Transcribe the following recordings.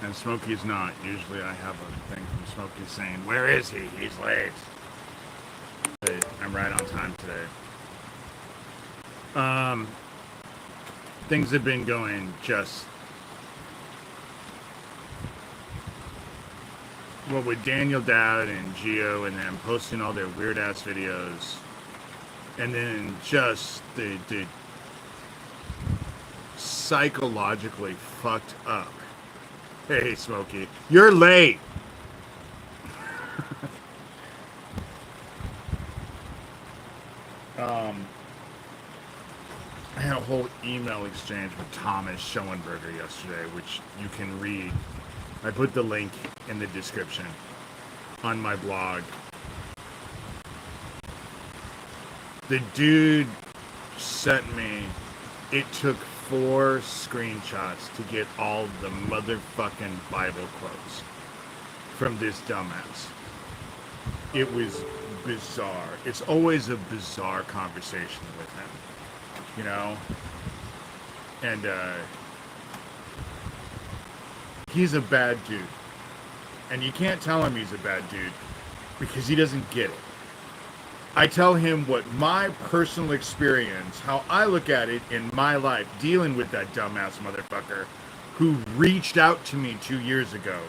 And Smokey's not. Usually I have a thing from Smokey saying, "Where is he? He's late." But I'm right on time today. Um, things have been going just well with Daniel Dowd and Geo and them posting all their weird ass videos, and then just the psychologically fucked up. Hey, Smokey, you're late. Um, I had a whole email exchange with Thomas Schoenberger yesterday, which you can read. I put the link in the description on my blog. The dude sent me, it took 4 screenshots to get all the motherfucking Bible quotes from this dumbass. It was bizarre. It's always a bizarre conversation with him, you know? And he's a bad dude. And you can't tell him he's a bad dude because he doesn't get it. I tell him what my personal experience, how I look at it in my life, dealing with that dumbass motherfucker who reached out to me 2 years ago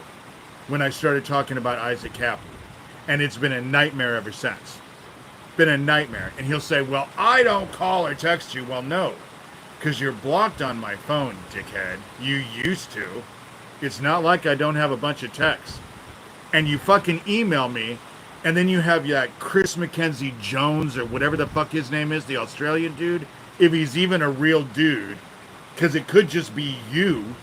when I started talking about Isaac Kaplan. And it's been a nightmare ever since. Been a nightmare. And he'll say, well, I don't call or text you. Well, no, because you're blocked on my phone, dickhead. You used to. It's not like I don't have a bunch of texts. And you fucking email me, and then you have that Chris Mackenzie Jones or whatever the fuck his name is, the Australian dude, if he's even a real dude, because it could just be you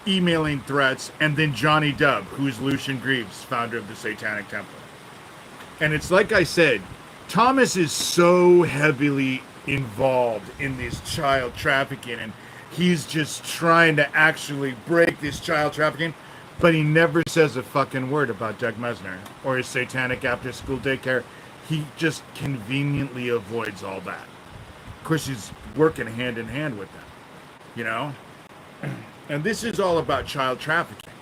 emailing threats, and then Johnny Dubb, who's Lucian Greaves, founder of the Satanic Temple. And it's like I said, Thomas is so heavily involved in this child trafficking, and he's just trying to actually break this child trafficking, but he never says a fucking word about Doug Mesner or his satanic after-school daycare. He just conveniently avoids all that. Of course, he's working hand in hand with them, you know? And this is all about child trafficking.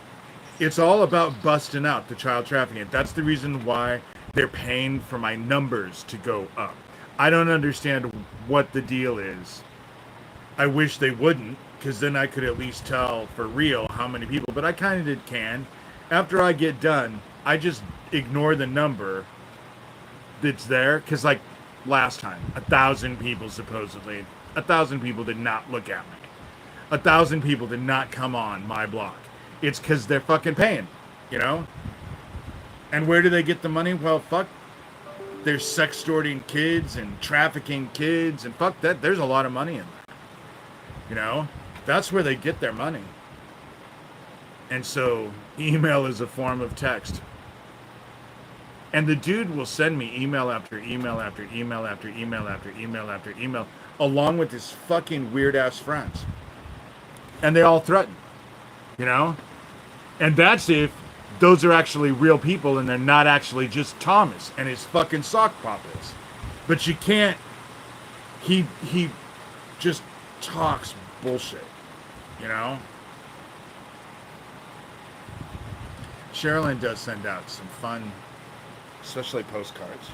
It's all about busting out the child trafficking. That's the reason why they're paying for my numbers to go up. I don't understand what the deal is. I wish they wouldn't, because then I could at least tell for real how many people, but I kind of can. After I get done, I just ignore the number that's there, because like last time, 1,000 people supposedly, 1,000 people did not look at me. 1,000 people did not come on my blog. It's because they're fucking paying, you know? And where do they get the money? Well, fuck, they're sextorting kids and trafficking kids, and fuck that, there's a lot of money in there. You know? That's where they get their money. And so, email is a form of text. And the dude will send me email after email after email after email after email after email, along with his fucking weird-ass friends. And they all threaten, you know? And that's if those are actually real people and they're not actually just Thomas and his fucking sock puppets. But you can't, he just talks bullshit, you know? Sherilyn does send out some fun, especially postcards.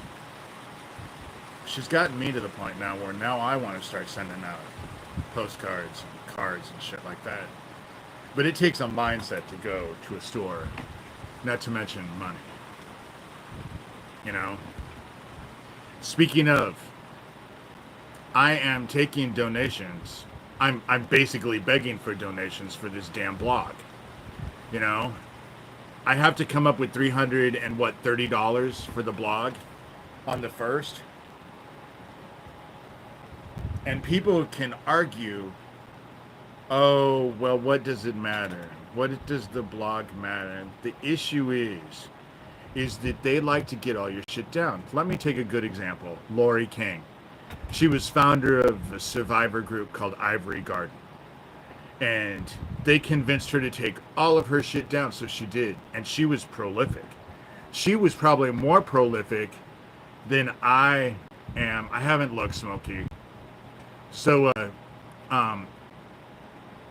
She's gotten me to the point now where now I want to start sending out postcards and cards and shit like that. But it takes a mindset to go to a store, not to mention money. You know? Speaking of, I am taking donations. I'm basically begging for donations for this damn blog. You know? I have to come up with $30 for the blog on the first. And people can argue, oh, well, what does it matter? What does the blog matter? The issue is that they like to get all your shit down. Let me take a good example. Lori King. She was founder of a survivor group called Ivory Garden. And they convinced her to take all of her shit down, so she did. And she was prolific. She was probably more prolific than I am. I haven't looked, Smokey. So,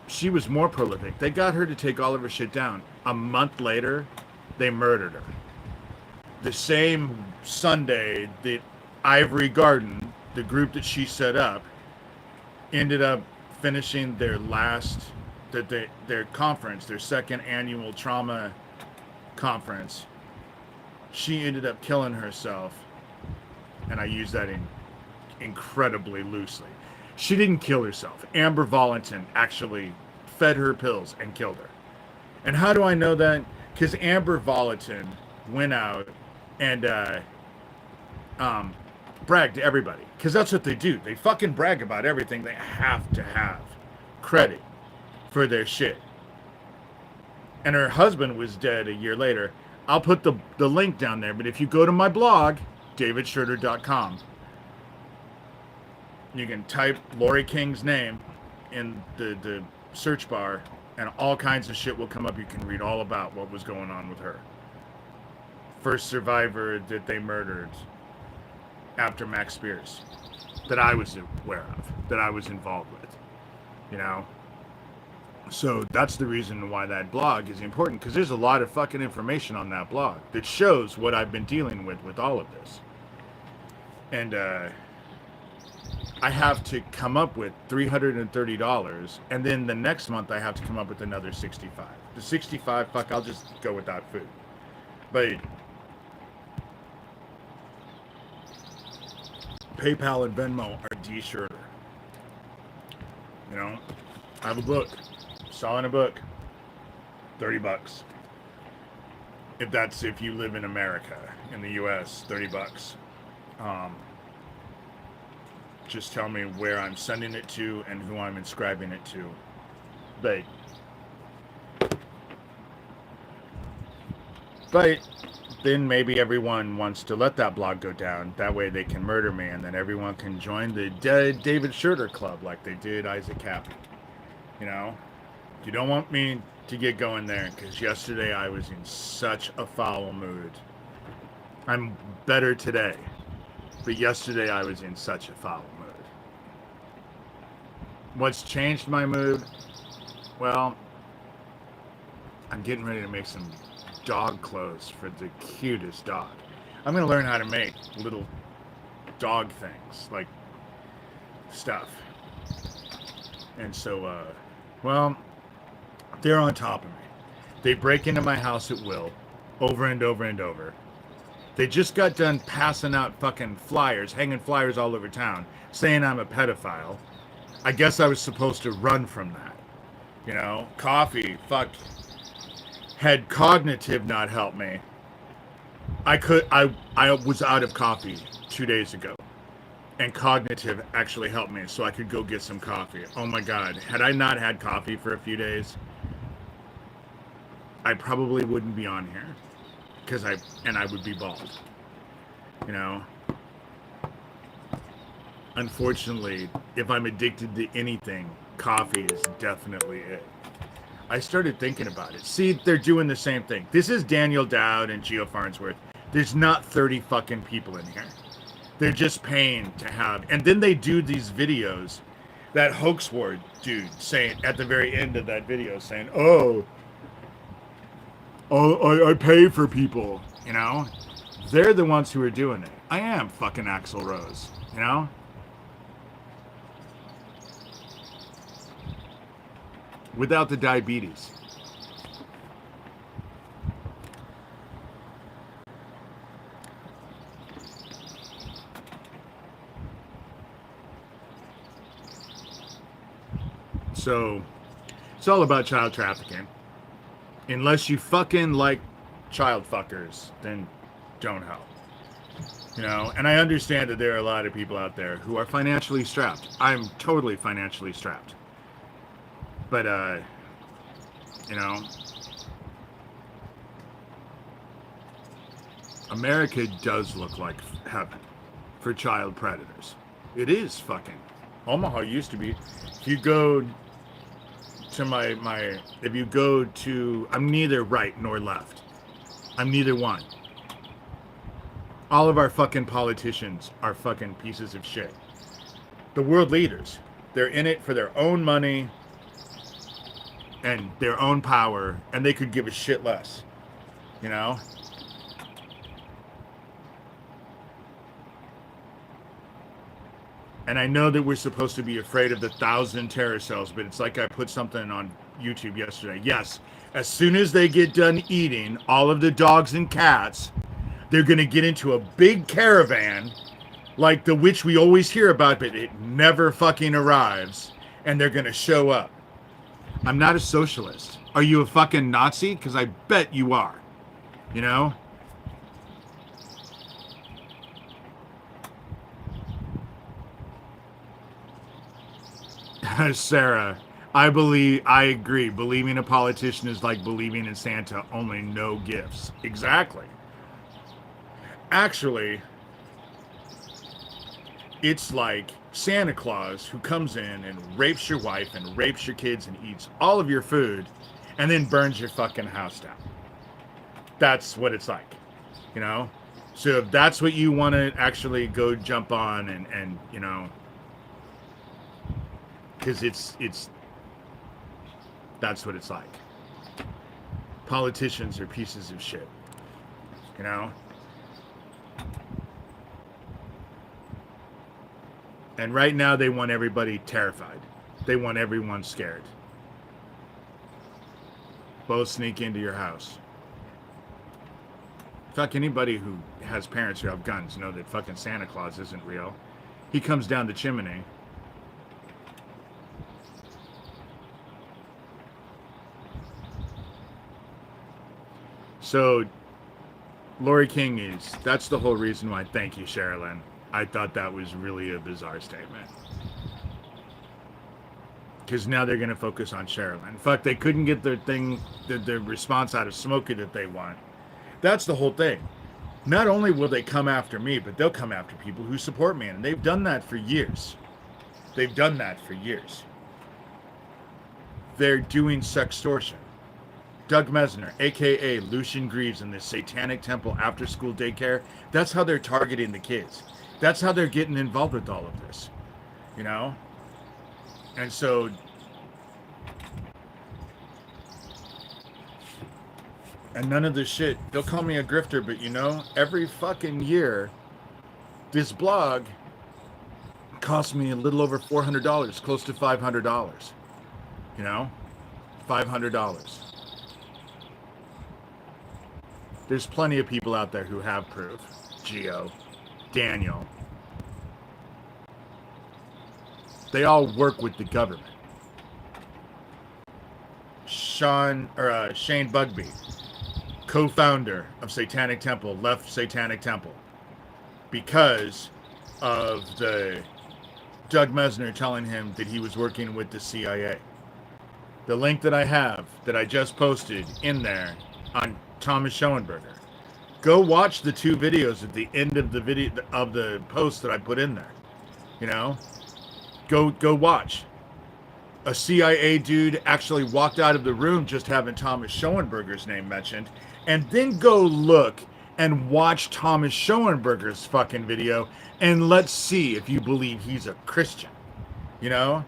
she was more prolific. They got her to take all of her shit down. A month later, they murdered her. The same Sunday that Ivory Garden, the group that she set up, ended up finishing their their conference, their second annual trauma conference. She ended up killing herself, and I use that incredibly loosely. She didn't kill herself. Amber Volantin actually fed her pills and killed her. And how do I know that? Because Amber Volantin went out and bragged to everybody. Because that's what they do. They fucking brag about everything. They have to have credit for their shit. And her husband was dead a year later. I'll put the link down there. But if you go to my blog, davidshurter.com, you can type Lori King's name in the search bar, and all kinds of shit will come up. You can read all about what was going on with her. First survivor that they murdered after Max Spears, that I was aware of, that I was involved with, you know? So that's the reason why that blog is important, because there's a lot of fucking information on that blog that shows what I've been dealing with all of this. And I have to come up with $330, and then the next month I have to come up with another $65. The $65, fuck, I'll just go without food. But PayPal and Venmo are D. Shurter. You know, I have a book. Selling a book. $30. If you live in America, in the US, $30. Just tell me where I'm sending it to and who I'm inscribing it to. But then maybe everyone wants to let that blog go down. That way they can murder me, and then everyone can join the David Shurter Club like they did Isaac Cappy. You know? You don't want me to get going there, because yesterday I was in such a foul mood. I'm better today, but yesterday I was in such a foul mood. What's changed my mood? Well, I'm getting ready to make some dog clothes for the cutest dog. I'm going to learn how to make little dog things, like stuff. And so, well, they're on top of me. They break into my house at will, over and over and over. They just got done passing out fucking flyers, hanging flyers all over town, saying I'm a pedophile. I guess I was supposed to run from that. You know, coffee, fuck. Had cognitive not helped me, I was out of coffee 2 days ago. And cognitive actually helped me, so I could go get some coffee. Oh my God, had I not had coffee for a few days, I probably wouldn't be on here. I would be bald. You know? Unfortunately, if I'm addicted to anything, coffee is definitely it. I started thinking about it. See, they're doing the same thing. This is Daniel Dowd and Geo Farnsworth. There's not 30 fucking people in here. They're just paying to have. And then they do these videos. That Hoaxward dude saying at the very end of that video saying, I pay for people, you know? They're the ones who are doing it. I am fucking Axl Rose, you know? Without the diabetes. So, it's all about child trafficking. Unless you fucking like child fuckers, then don't help. You know, and I understand that there are a lot of people out there who are financially strapped. I'm totally financially strapped. But, you know, America does look like heaven for child predators. It is fucking. Omaha used to be. If you go to if you go to, I'm neither right nor left. I'm neither one. All of our fucking politicians are fucking pieces of shit. The world leaders, they're in it for their own money. and their own power, and they could give a shit less, you know? And I know that we're supposed to be afraid of the 1,000 terror cells, but it's like I put something on YouTube yesterday. Yes, as soon as they get done eating all of the dogs and cats, they're going to get into a big caravan like the witch we always hear about, but it never fucking arrives, and they're going to show up. I'm not a socialist. Are you a fucking Nazi? Because I bet you are. You know? Sarah, I agree. Believing a politician is like believing in Santa, only no gifts. Exactly. Actually, it's like Santa Claus who comes in and rapes your wife and rapes your kids and eats all of your food and then burns your fucking house down. That's what it's like, you know? So if that's what you want to actually go jump on and you know, because it's that's what it's like. Politicians are pieces of shit, you know? And right now they want everybody terrified. They want everyone scared. Both sneak into your house. Fuck, anybody who has parents who have guns know that fucking Santa Claus isn't real. He comes down the chimney. So, Lori King that's the whole reason why, thank you, Sherilyn. I thought that was really a bizarre statement. Because now they're going to focus on Sherilyn. Fuck, they couldn't get their response out of Smokey that they want. That's the whole thing. Not only will they come after me, but they'll come after people who support me. And they've done that for years. They've done that for years. They're doing sextortion. Doug Mesner, a.k.a. Lucian Greaves, in this Satanic Temple after-school daycare, that's how they're targeting the kids. That's how they're getting involved with all of this, you know? And so, and none of this shit, they'll call me a grifter, but you know, every fucking year, this blog costs me a little over $400, close to $500, you know? $500. There's plenty of people out there who have proof. Geo, Daniel. They all work with the government. Shane Bugby, co-founder of Satanic Temple, left Satanic Temple because of the Doug Mesner telling him that he was working with the CIA. The link that I have, that I just posted in there on Thomas Schoenberger. Go watch the 2 videos at the end of the video of the post that I put in there. You know, go watch. A CIA dude actually walked out of the room just having Thomas Schoenberger's name mentioned, and then go look and watch Thomas Schoenberger's fucking video, and let's see if you believe he's a Christian. You know,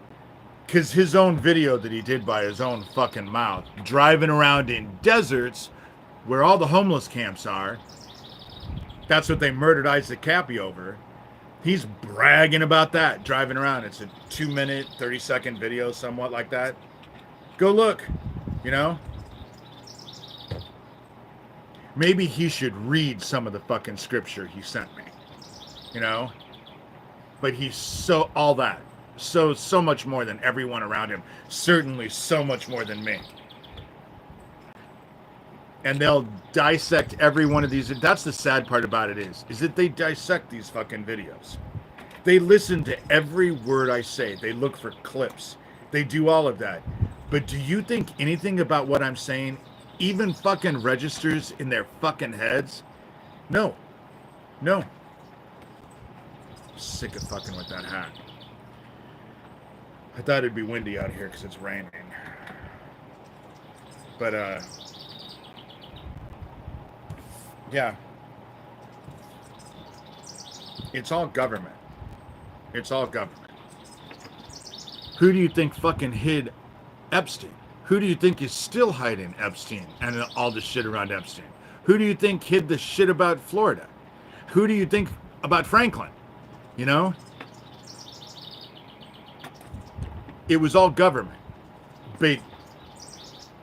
because his own video that he did by his own fucking mouth, driving around in deserts where all the homeless camps are. That's what they murdered Isaac Cappy over. He's bragging about that, driving around. It's a 2-minute, 30-second video, somewhat like that. Go look, you know? Maybe he should read some of the fucking scripture he sent me, you know? But he's so much more than everyone around him. Certainly so much more than me. And they'll dissect every one of these. That's the sad part about it is that they dissect these fucking videos. They listen to every word I say. They look for clips. They do all of that. But do you think anything about what I'm saying even fucking registers in their fucking heads? No. No. Sick of fucking with that hat. I thought it'd be windy out here because it's raining. But, yeah. It's all government. It's all government. Who do you think fucking hid Epstein? Who do you think is still hiding Epstein and all the shit around Epstein? Who do you think hid the shit about Florida? Who do you think about Franklin? You know? It was all government. But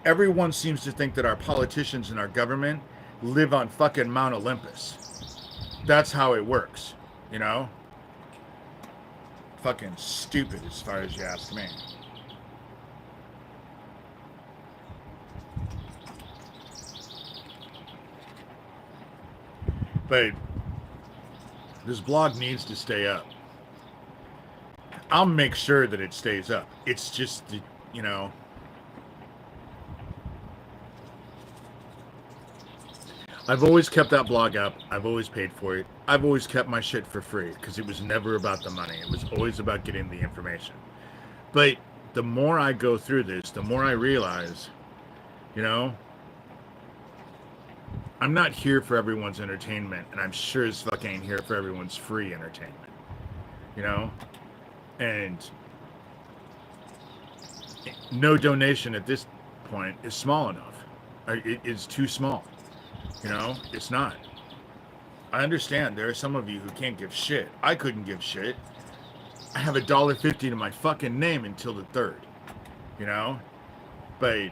everyone seems to think that our politicians and our government live on fucking Mount Olympus. That's how it works, you know? Fucking stupid as far as you ask me. But this blog needs to stay up. I'll make sure that it stays up. It's just, you know, I've always kept that blog up. I've always paid for it. I've always kept my shit for free because it was never about the money. It was always about getting the information. But the more I go through this, the more I realize, you know, I'm not here for everyone's entertainment, and I'm sure as fuck ain't here for everyone's free entertainment, you know? And no donation at this point is small enough. It is too small. You know, it's not. I understand there are some of you who can't give shit. I couldn't give shit. I have $1.50 to my fucking name until the 3rd. You know? But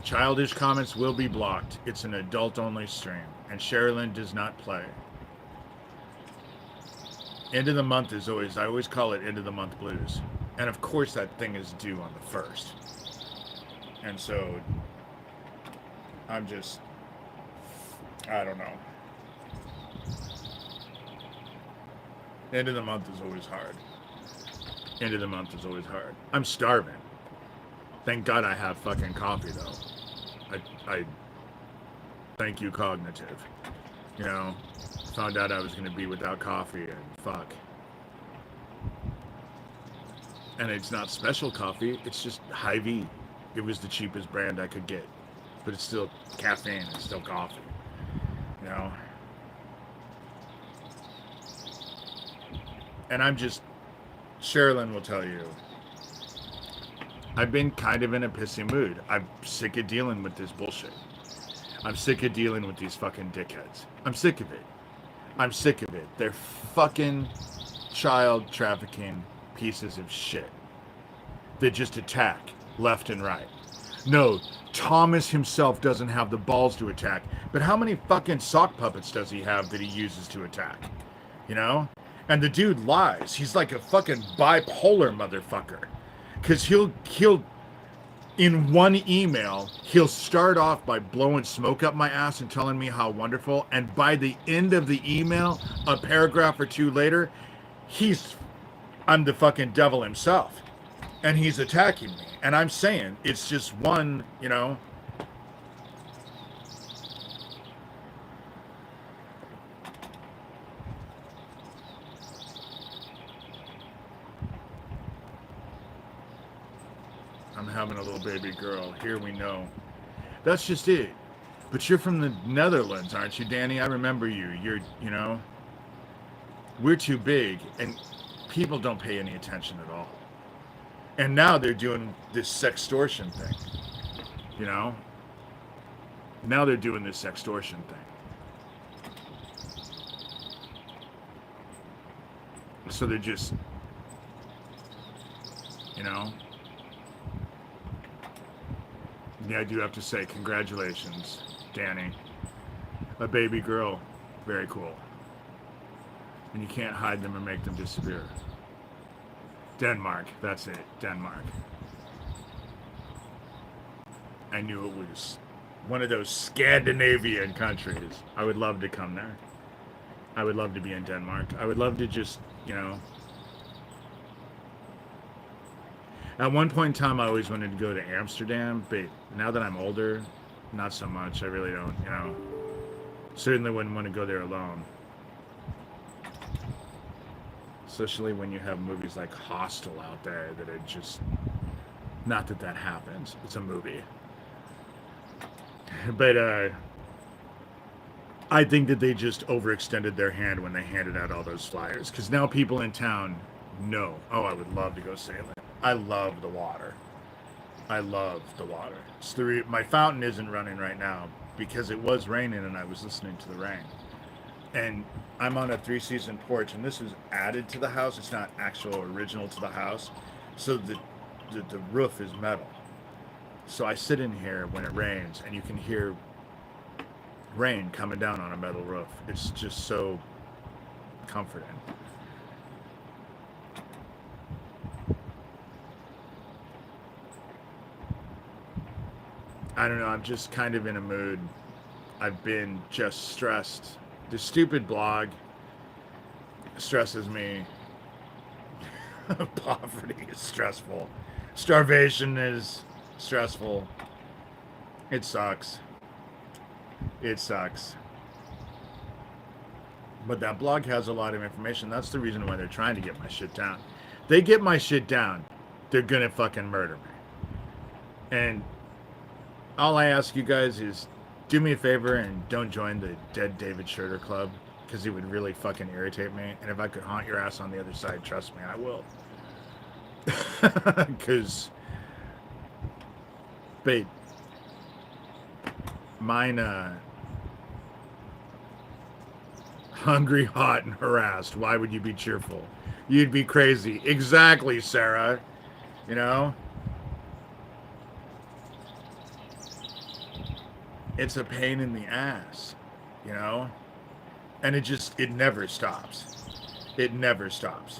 childish comments will be blocked. It's an adult-only stream. And Sherilyn does not play. End of the month is always, I always call it end of the month blues. And of course that thing is due on the 1st. And so I'm just, I don't know. End of the month is always hard. End of the month is always hard. I'm starving. Thank God I have fucking coffee though. I thank you, Cognitive. You know, found out I was going to be without coffee and fuck. And it's not special coffee, it's just Hy-Vee. It was the cheapest brand I could get. But it's still caffeine, it's still coffee. You know? And I'm just, Sherilyn will tell you, I've been kind of in a pissy mood. I'm sick of dealing with this bullshit. I'm sick of dealing with these fucking dickheads. I'm sick of it. I'm sick of it. They're fucking child trafficking pieces of shit that just attack left and right. No, Thomas himself doesn't have the balls to attack, but how many fucking sock puppets does he have that he uses to attack? You know? And the dude lies. He's like a fucking bipolar motherfucker. Because he'll in one email, he'll start off by blowing smoke up my ass and telling me how wonderful. And by the end of the email, a paragraph or two later, I'm the fucking devil himself. And he's attacking me. And I'm saying, it's just one, you know. I'm having a little baby girl. Here we know. That's just it. But you're from the Netherlands, aren't you, Danny? I remember you. You know, we're too big, and people don't pay any attention at all. And now they're doing this sextortion thing. You know? Now they're doing this sextortion thing. So they're just, you know? Yeah, I do have to say, congratulations, Danny. A baby girl. Very cool. And you can't hide them or make them disappear. Denmark. That's it. Denmark. I knew it was one of those Scandinavian countries. I would love to come there. I would love to be in Denmark. I would love to just, you know. At one point in time, I always wanted to go to Amsterdam, but now that I'm older, not so much. I really don't, you know. Certainly wouldn't want to go there alone. Especially when you have movies like Hostel out there that are just, not that that happens. It's a movie. But I think that they just overextended their hand when they handed out all those flyers. Because now people in town know, oh, I would love to go sailing. I love the water. I love the water. My fountain isn't running right now because it was raining and I was listening to the rain. And I'm on a 3-season porch, and this is added to the house. It's not actual original to the house. So the roof is metal. So I sit in here when it rains, and you can hear rain coming down on a metal roof. It's just so comforting. I don't know. I'm just kind of in a mood. I've been just stressed. The stupid blog stresses me. Poverty is stressful. Starvation is stressful. It sucks. It sucks. But that blog has a lot of information. That's the reason why they're trying to get my shit down. They get my shit down, they're gonna fucking murder me. And all I ask you guys is do me a favor and don't join the Dead David Shurter Club, because it would really fucking irritate me. And if I could haunt your ass on the other side, trust me, I will. Because, babe, mine, hungry, hot, and harassed. Why would you be cheerful? You'd be crazy. Exactly, Sarah. You know? It's a pain in the ass, you know? And it never stops. It never stops.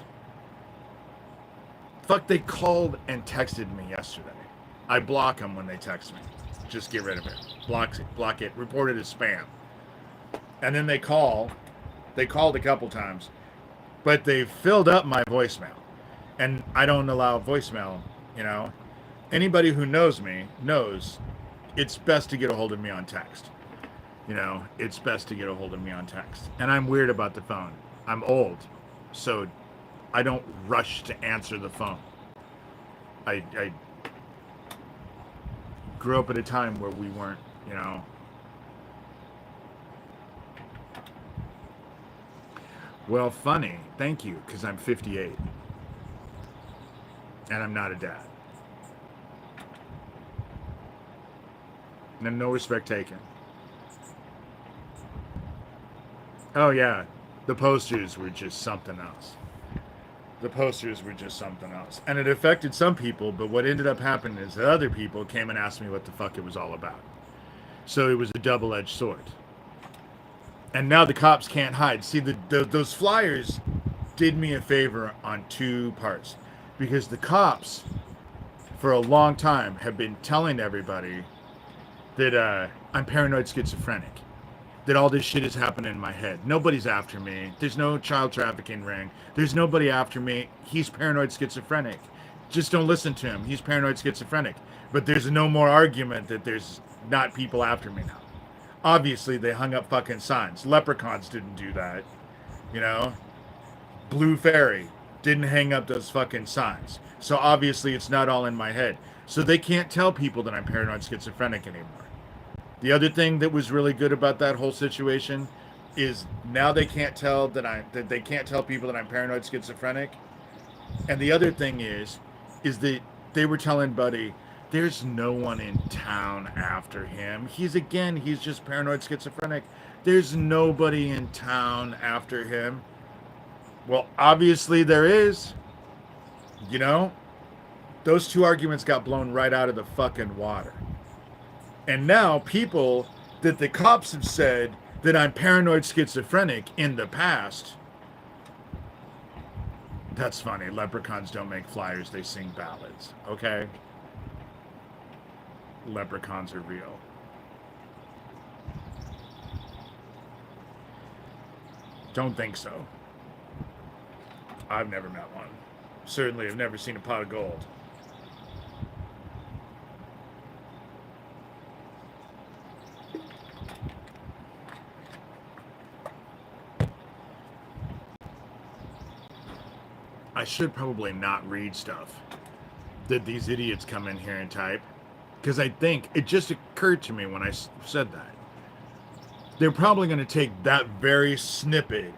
Fuck, they called and texted me yesterday. I block them when they text me. Just get rid of it. Block it. Report it as spam. And then they called a couple times, but they filled up my voicemail. And I don't allow voicemail, you know? Anybody who knows me knows it's best to get a hold of me on text. You know, it's best to get a hold of me on text. And I'm weird about the phone. I'm old, so I don't rush to answer the phone. I grew up at a time where we weren't, you know. Well, funny. Thank you, because I'm 58. And I'm not a dad. And no respect taken. Oh, yeah. The posters were just something else. The posters were just something else. And it affected some people, but what ended up happening is that other people came and asked me what the fuck it was all about. So it was a double-edged sword. And now the cops can't hide. See, those flyers did me a favor on two parts. Because the cops, for a long time, have been telling everybody that I'm paranoid schizophrenic. That all this shit is happening in my head. Nobody's after me. There's no child trafficking ring. There's nobody after me. He's paranoid schizophrenic. Just don't listen to him. He's paranoid schizophrenic. But there's no more argument that there's not people after me now. Obviously, they hung up fucking signs. Leprechauns didn't do that. You know? Blue Fairy didn't hang up those fucking signs. So obviously, it's not all in my head. So they can't tell people that I'm paranoid schizophrenic anymore. The other thing that was really good about that whole situation is now they can't tell that they can't tell people that I'm paranoid schizophrenic. And the other thing is that they were telling Buddy, there's no one in town after him. He's just paranoid schizophrenic. There's nobody in town after him. Well, obviously there is. You know? Those two arguments got blown right out of the fucking water. And now people that the cops have said that I'm paranoid schizophrenic in the past. That's funny. Leprechauns don't make flyers. They sing ballads. Okay? Leprechauns are real. Don't think so. I've never met one. Certainly have never seen a pot of gold. I should probably not read stuff that these idiots come in here and type, because I think it just occurred to me when I said that. They're probably going to take that very snippet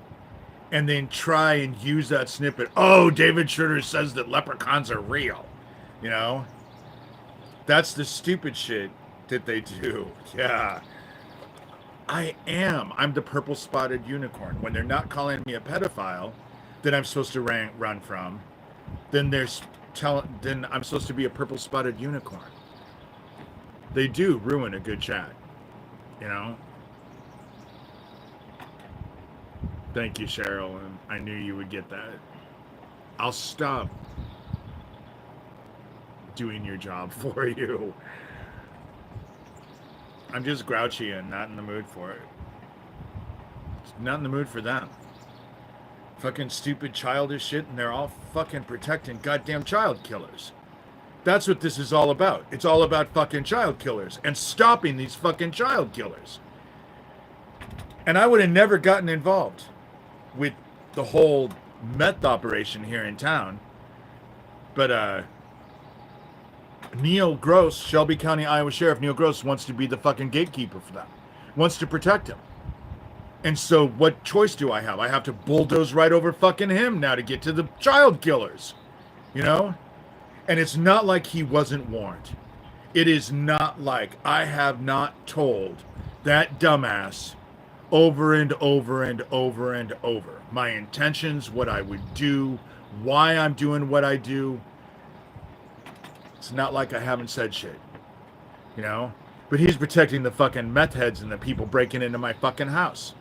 and then try and use that snippet. Oh, David Shurter says that leprechauns are real. You know? That's the stupid shit that they do. Yeah. I am. I'm the purple spotted unicorn. When they're not calling me a pedophile that I'm supposed to run from, then then I'm supposed to be a purple spotted unicorn. They do ruin a good chat, you know? Thank you, Cheryl, and I knew you would get that. I'll stop doing your job for you. I'm just grouchy and not in the mood for it. Just not in the mood for them. Fucking stupid childish shit, and they're all fucking protecting goddamn child killers. That's what this is all about. It's all about fucking child killers and stopping these fucking child killers. And I would have never gotten involved with the whole meth operation here in town. But Neil Gross, Shelby County, Iowa Sheriff Neil Gross, wants to be the fucking gatekeeper for them. Wants to protect him. And so what choice do I have? I have to bulldoze right over fucking him now to get to the child killers. You know? And it's not like he wasn't warned. It is not like I have not told that dumbass over and over and over and over my intentions, what I would do, why I'm doing what I do. It's not like I haven't said shit, you know? But he's protecting the fucking meth heads and the people breaking into my fucking house,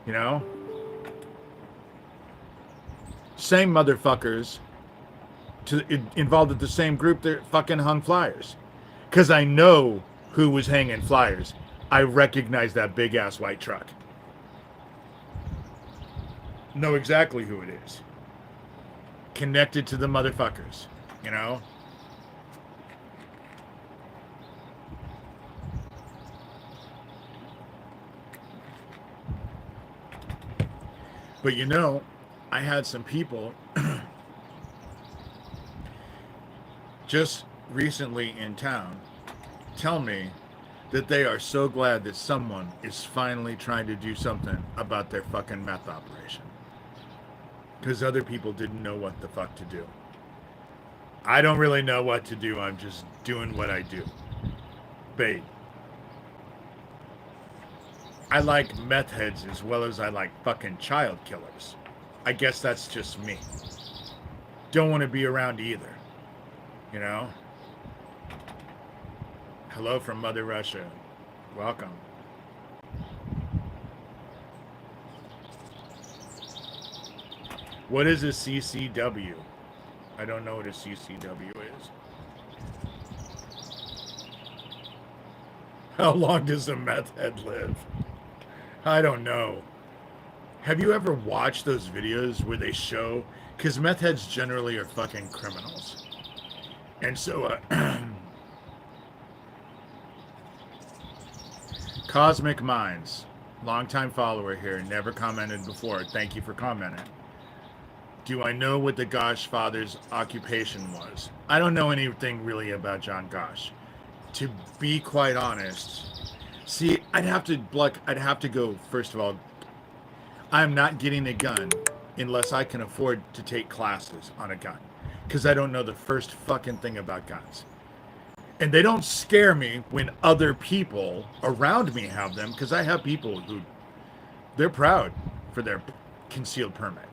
you know? Same motherfuckers involved with the same group that fucking hung flyers. Because I know who was hanging flyers. I recognize that big ass white truck. Know exactly who it is. Connected to the motherfuckers, you know? But you know, I had some people just recently in town tell me that they are so glad that someone is finally trying to do something about their fucking meth operation. Because other people didn't know what the fuck to do. I don't really know what to do. I'm just doing what I do. Babe. I like meth heads as well as I like fucking child killers. I guess that's just me. Don't want to be around either. You know? Hello from Mother Russia. Welcome. What is a CCW? I don't know what a CCW is. How long does a meth head live? I don't know. Have you ever watched those videos where they show... Because meth heads generally are fucking criminals. And so, Cosmic Minds, longtime follower here, never commented before. Thank you for commenting. Do I know what the Gosh father's occupation was? I don't know anything really about John Gosh. To be quite honest, see, I'd have to go, first of all, I'm not getting a gun unless I can afford to take classes on a gun. Because I don't know the first fucking thing about guns. And they don't scare me when other people around me have them, because I have people who, they're proud for their concealed permit.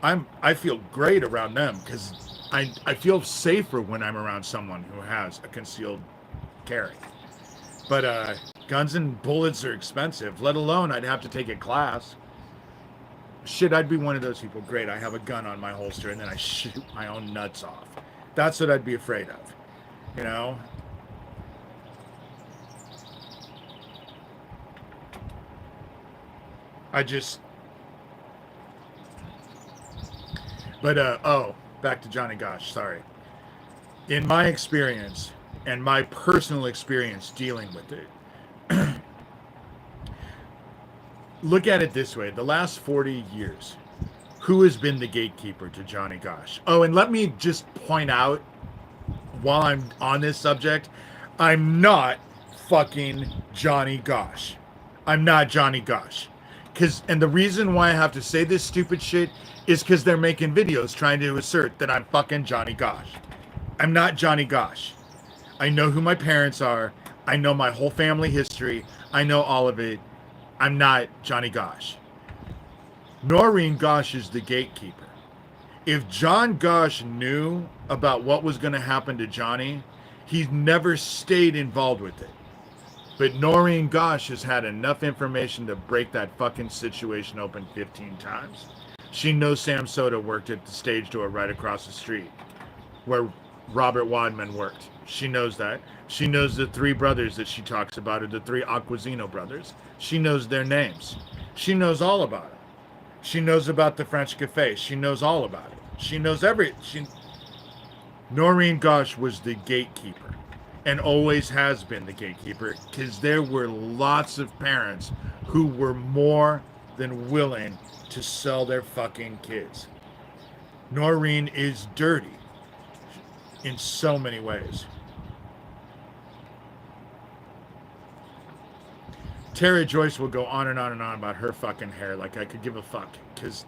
I feel great around them because I feel safer when I'm around someone who has a concealed carry. But guns and bullets are expensive, let alone I'd have to take a class. Shit, I'd be one of those people. Great, I have a gun on my holster and then I shoot my own nuts off. That's what I'd be afraid of, you know? But back to Johnny Gosh, sorry. In my experience, and my personal experience dealing with it, look at it this way. The last 40 years, who has been the gatekeeper to Johnny Gosh? Oh, and let me just point out, while I'm on this subject, I'm not fucking Johnny Gosh. I'm not Johnny Gosh. And the reason why I have to say this stupid shit is because they're making videos trying to assert that I'm fucking Johnny Gosh. I'm not Johnny Gosh. I know who my parents are. I know my whole family history. I know all of it. I'm not Johnny Gosch. Noreen Gosch is the gatekeeper. If John Gosch knew about what was going to happen to Johnny, he never stayed involved with it. But Noreen Gosch has had enough information to break that fucking situation open 15 times. She knows Sam Soda worked at the stage door right across the street where Robert Wadman worked. She knows that. She knows the three brothers that she talks about are the three Aquasino brothers. She knows their names. She knows all about it. She knows about the French Cafe. She knows all about it. She knows Noreen Gosch was the gatekeeper and always has been the gatekeeper, because there were lots of parents who were more than willing to sell their fucking kids. Noreen is dirty in so many ways. Tara Joyce will go on and on and on about her fucking hair like I could give a fuck, because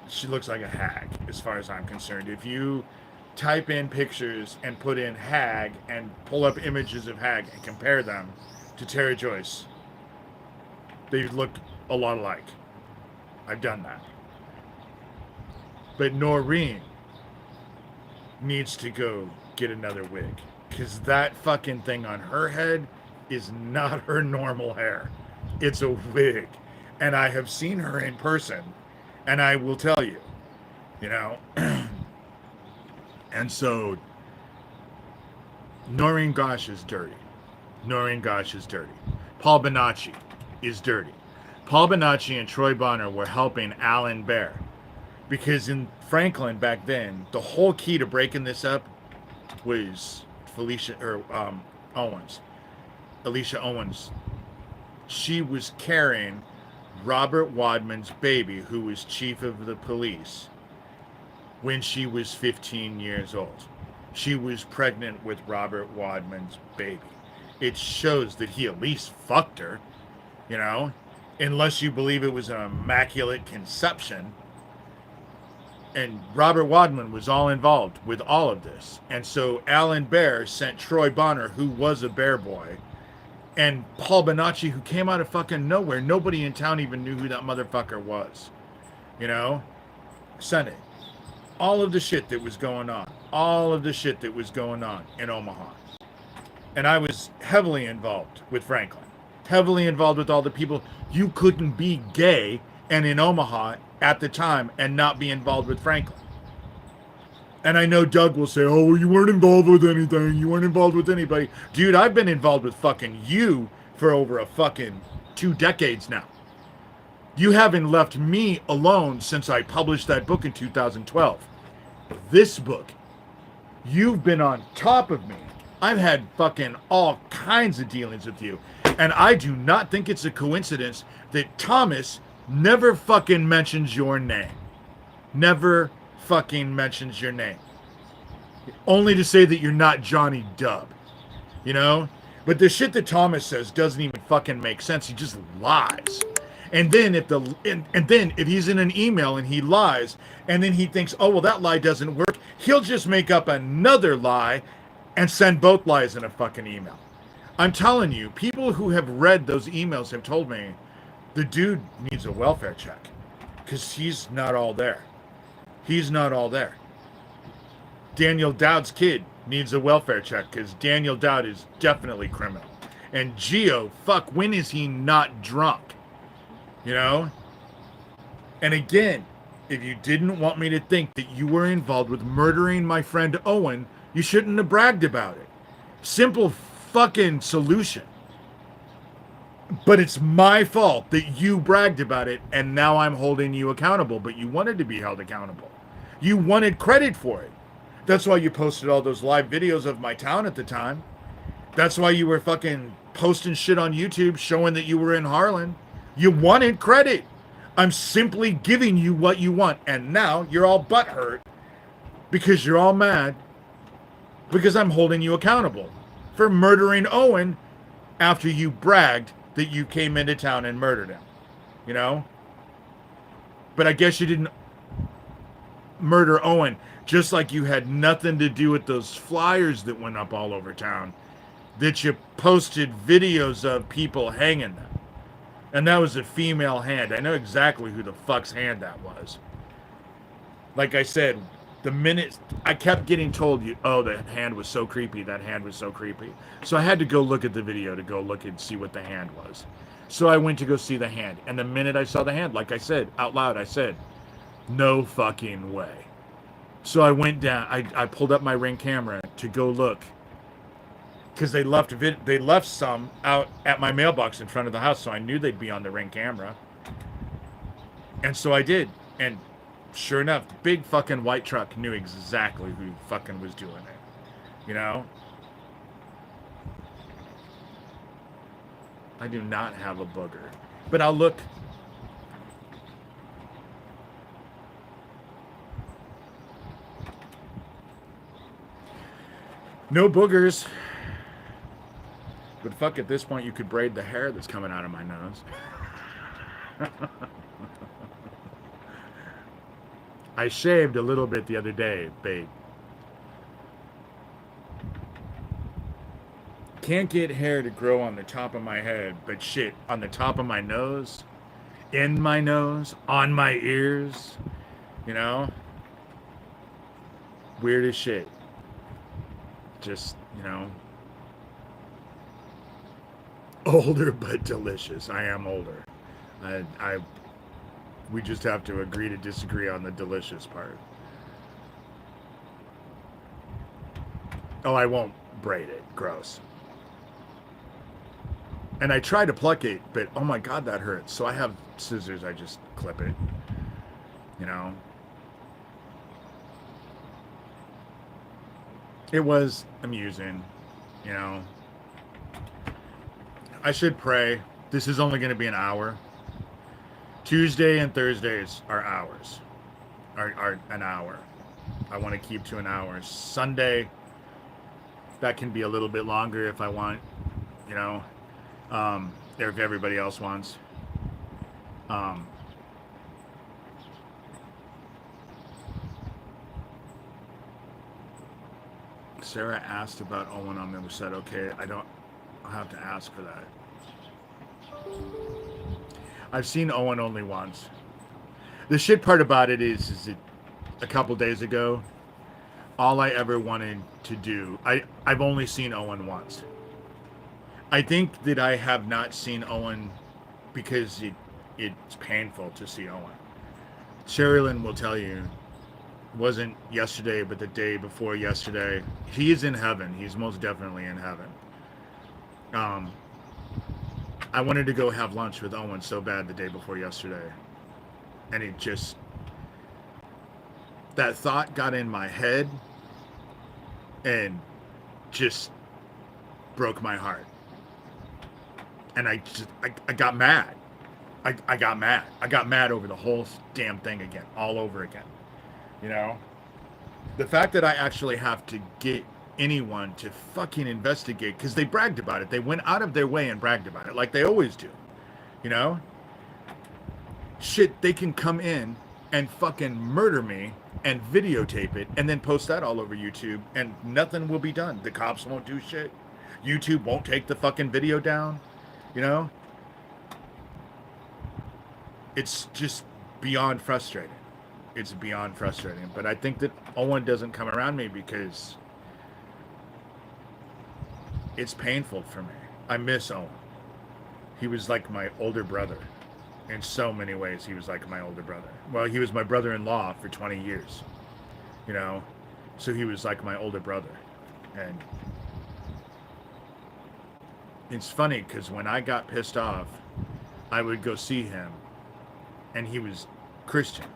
she looks like a hag as far as I'm concerned. If you type in pictures and put in hag and pull up images of hag and compare them to Tara Joyce, they look a lot alike. I've done that. But Noreen needs to go get another wig, because that fucking thing on her head is not her normal hair. It's a wig. And I have seen her in person, and I will tell you, you know. And so Noreen Gosch is dirty. Noreen Gosch is dirty. Paul Bonacci is dirty. Paul Bonacci and Troy Bonner were helping Alan Bear, because in Franklin back then, the whole key to breaking this up was Alicia Owens. She was carrying Robert Wadman's baby, who was chief of the police, when she was 15 years old. She was pregnant with Robert Wadman's baby. It shows that he at least fucked her, you know, unless you believe it was an immaculate conception. And Robert Wadman was all involved with all of this. And so Alan Bear sent Troy Bonner, who was a Bear boy, and Paul Bonacci, who came out of fucking nowhere. Nobody in town even knew who that motherfucker was. You know? Sent it. All of the shit that was going on. All of the shit that was going on in Omaha. And I was heavily involved with Franklin. Heavily involved with all the people. You couldn't be gay and in Omaha at the time and not be involved with Franklin. And I know Doug will say, oh, you weren't involved with anything. You weren't involved with anybody. Dude, I've been involved with fucking you for over a fucking 2 decades now. You haven't left me alone since I published that book in 2012. This book, you've been on top of me. I've had fucking all kinds of dealings with you. And I do not think it's a coincidence that Thomas never fucking mentions your name. Never fucking mentions your name. Only to say that you're not Johnny Dub. You know? But the shit that Thomas says doesn't even fucking make sense. He just lies. And then if he's in an email and he lies, and then he thinks, oh, well, that lie doesn't work, he'll just make up another lie and send both lies in a fucking email. I'm telling you, people who have read those emails have told me the dude needs a welfare check, because he's not all there. He's not all there. Daniel Dowd's kid needs a welfare check, because Daniel Dowd is definitely criminal. And Gio, fuck, when is he not drunk? You know? And again, if you didn't want me to think that you were involved with murdering my friend Owen, you shouldn't have bragged about it. Simple fucking solution. But it's my fault that you bragged about it, and now I'm holding you accountable. But you wanted to be held accountable. You wanted credit for it. That's why you posted all those live videos of my town at the time. That's why you were fucking posting shit on YouTube showing that you were in Harlan. You wanted credit. I'm simply giving you what you want. And now you're all butthurt because you're all mad because I'm holding you accountable for murdering Owen after you bragged that you came into town and murdered him. You know? But I guess you didn't. murder Owen, just like you had nothing to do with those flyers that went up all over town, that you posted videos of people hanging them. And that was a female hand. I know exactly who the fuck's hand that was. Like I said, the minute I kept getting told, oh, that hand was so creepy, that hand was so creepy. So I had to go look at the video to go look and see what the hand was. So I went to go see the hand. And the minute I saw the hand, like I said, out loud, I said, no fucking way. So I went down, I pulled up my Ring camera to go look. Because they left some out at my mailbox in front of the house, so I knew they'd be on the Ring camera. And so I did. And sure enough, the big fucking white truck knew exactly who fucking was doing it. You know? I do not have a booger. But I'll look. No boogers. But fuck, at this point, you could braid the hair that's coming out of my nose. I shaved a little bit the other day, babe. Can't get hair to grow on the top of my head, but shit, on the top of my nose, in my nose, on my ears, you know? Weird as shit. Just, you know. Older but delicious. I am older. We just have to agree to disagree on the delicious part. Oh, I won't braid it. Gross. And I try to pluck it, but oh my god, that hurts. So I have scissors. I just clip it. You know? It was amusing, you know? I should pray. This is only going to be an hour. Tuesday and Thursdays are hours. Are an hour. I want to keep to an hour. Sunday, that can be a little bit longer if I want, you know, if everybody else wants. Sarah asked about Owen on the other side. Okay, I'll have to ask for that. I've seen Owen only once. The shit part about it is that a couple days ago, all I ever wanted to do, I've only seen Owen once. I think that I have not seen Owen because it's painful to see Owen. Sherilyn will tell you, it wasn't yesterday, but the day before yesterday. He is in heaven. He's most definitely in heaven. I wanted to go have lunch with Owen so bad the day before yesterday. And it just, that thought got in my head and just broke my heart. And I got mad. I got mad. I got mad over the whole damn thing again, all over again. You know? The fact that I actually have to get anyone to fucking investigate, because they bragged about it. They went out of their way and bragged about it, like they always do. You know? Shit, they can come in and fucking murder me and videotape it and then post that all over YouTube and nothing will be done. The cops won't do shit. YouTube won't take the fucking video down. You know? It's just beyond frustrating. It's beyond frustrating. But I think that Owen doesn't come around me because it's painful for me. I miss Owen. He was like my older brother. In so many ways, he was like my older brother. Well, he was my brother-in-law for 20 years. You know? So he was like my older brother. And it's funny because when I got pissed off, I would go see him. And he was Christian.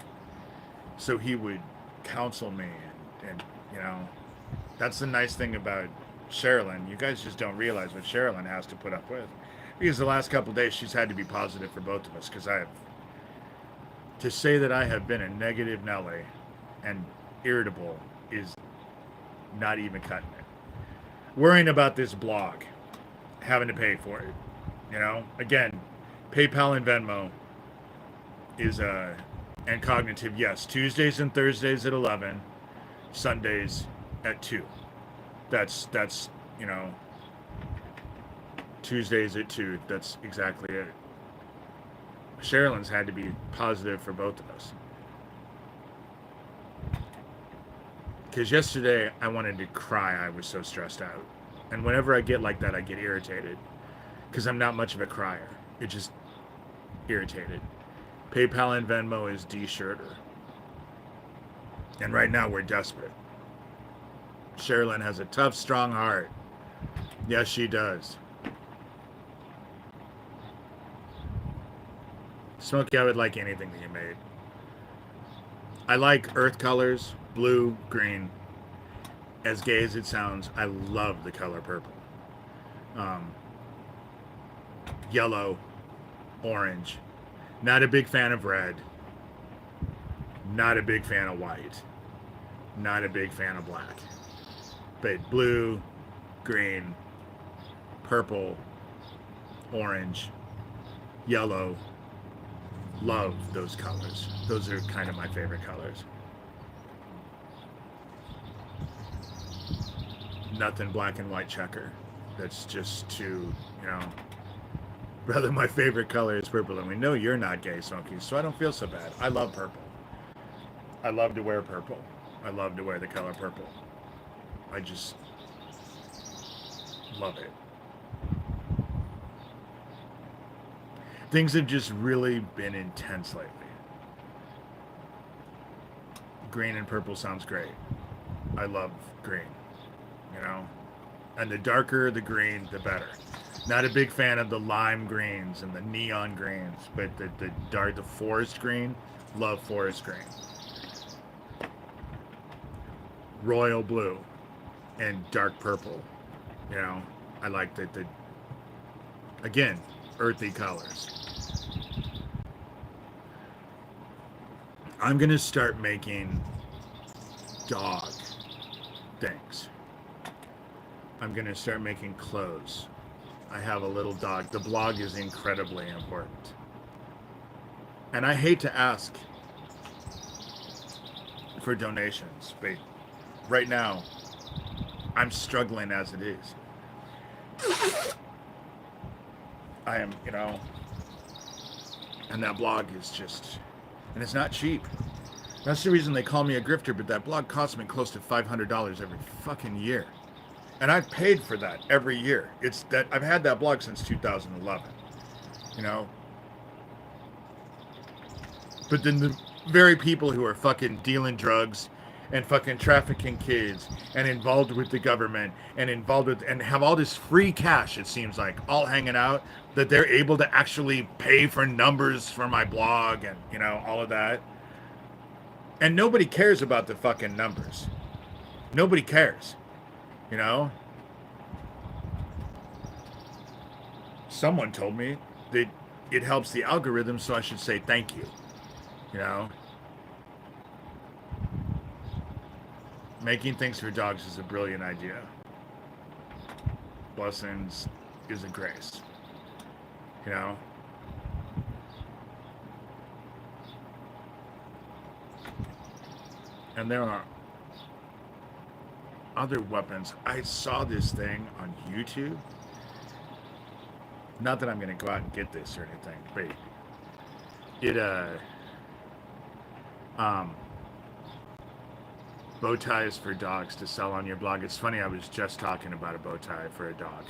So he would counsel me. And you know, that's the nice thing about Sherilyn. You guys just don't realize what Sherilyn has to put up with. Because the last couple of days, she's had to be positive for both of us. Because to say that I have been a negative Nelly and irritable is not even cutting it. Worrying about this blog, having to pay for it. You know, again, PayPal and Venmo is And cognitive, yes. Tuesdays and Thursdays at 11. Sundays at 2. That's you know, Tuesdays at 2. That's exactly it. Sherilyn's had to be positive for both of us. Because yesterday I wanted to cry. I was so stressed out. And whenever I get like that, I get irritated. Because I'm not much of a crier. It just irritated. PayPal and Venmo is D Shurter. And right now we're desperate. Sherilyn has a tough, strong heart. Yes, she does. Smokey, I would like anything that you made. I like earth colors, blue, green. As gay as it sounds, I love the color purple. Yellow, orange. Not a big fan of red. Not a big fan of white. Not a big fan of black. But blue, green, purple, orange, yellow. Love those colors. Those are kind of my favorite colors. Nothing black and white checker. That's just too, you know. Brother, my favorite color is purple. And we know you're not gay, Smokey, so I don't feel so bad. I love purple. I love to wear purple. I love to wear the color purple. I just love it. Things have just really been intense lately. Green and purple sounds great. I love green, you know? And the darker the green, the better. Not a big fan of the lime greens and the neon greens, but the forest green, love forest green. Royal blue and dark purple, you know? I like the again, earthy colors. I'm gonna start making dog things. I'm gonna start making clothes. I have a little dog. The blog is incredibly important. And I hate to ask for donations, but right now I'm struggling as it is. I am, you know, and that blog is just, and it's not cheap. That's the reason they call me a grifter, but that blog costs me close to $500 every fucking year. And I've paid for that every year. It's that I've had that blog since 2011, you know. But then the very people who are fucking dealing drugs and fucking trafficking kids and involved with the government and involved with and have all this free cash, it seems like, all hanging out, that they're able to actually pay for numbers for my blog and, you know, all of that. And nobody cares about the fucking numbers. Nobody cares. You know? Someone told me that it helps the algorithm, so I should say thank you. You know? Making things for dogs is a brilliant idea. Blessings is a grace. You know? And there are other weapons. I saw this thing on YouTube. Not that I'm going to go out and get this or anything, but it, bow ties for dogs to sell on your blog. It's funny, I was just talking about a bow tie for a dog.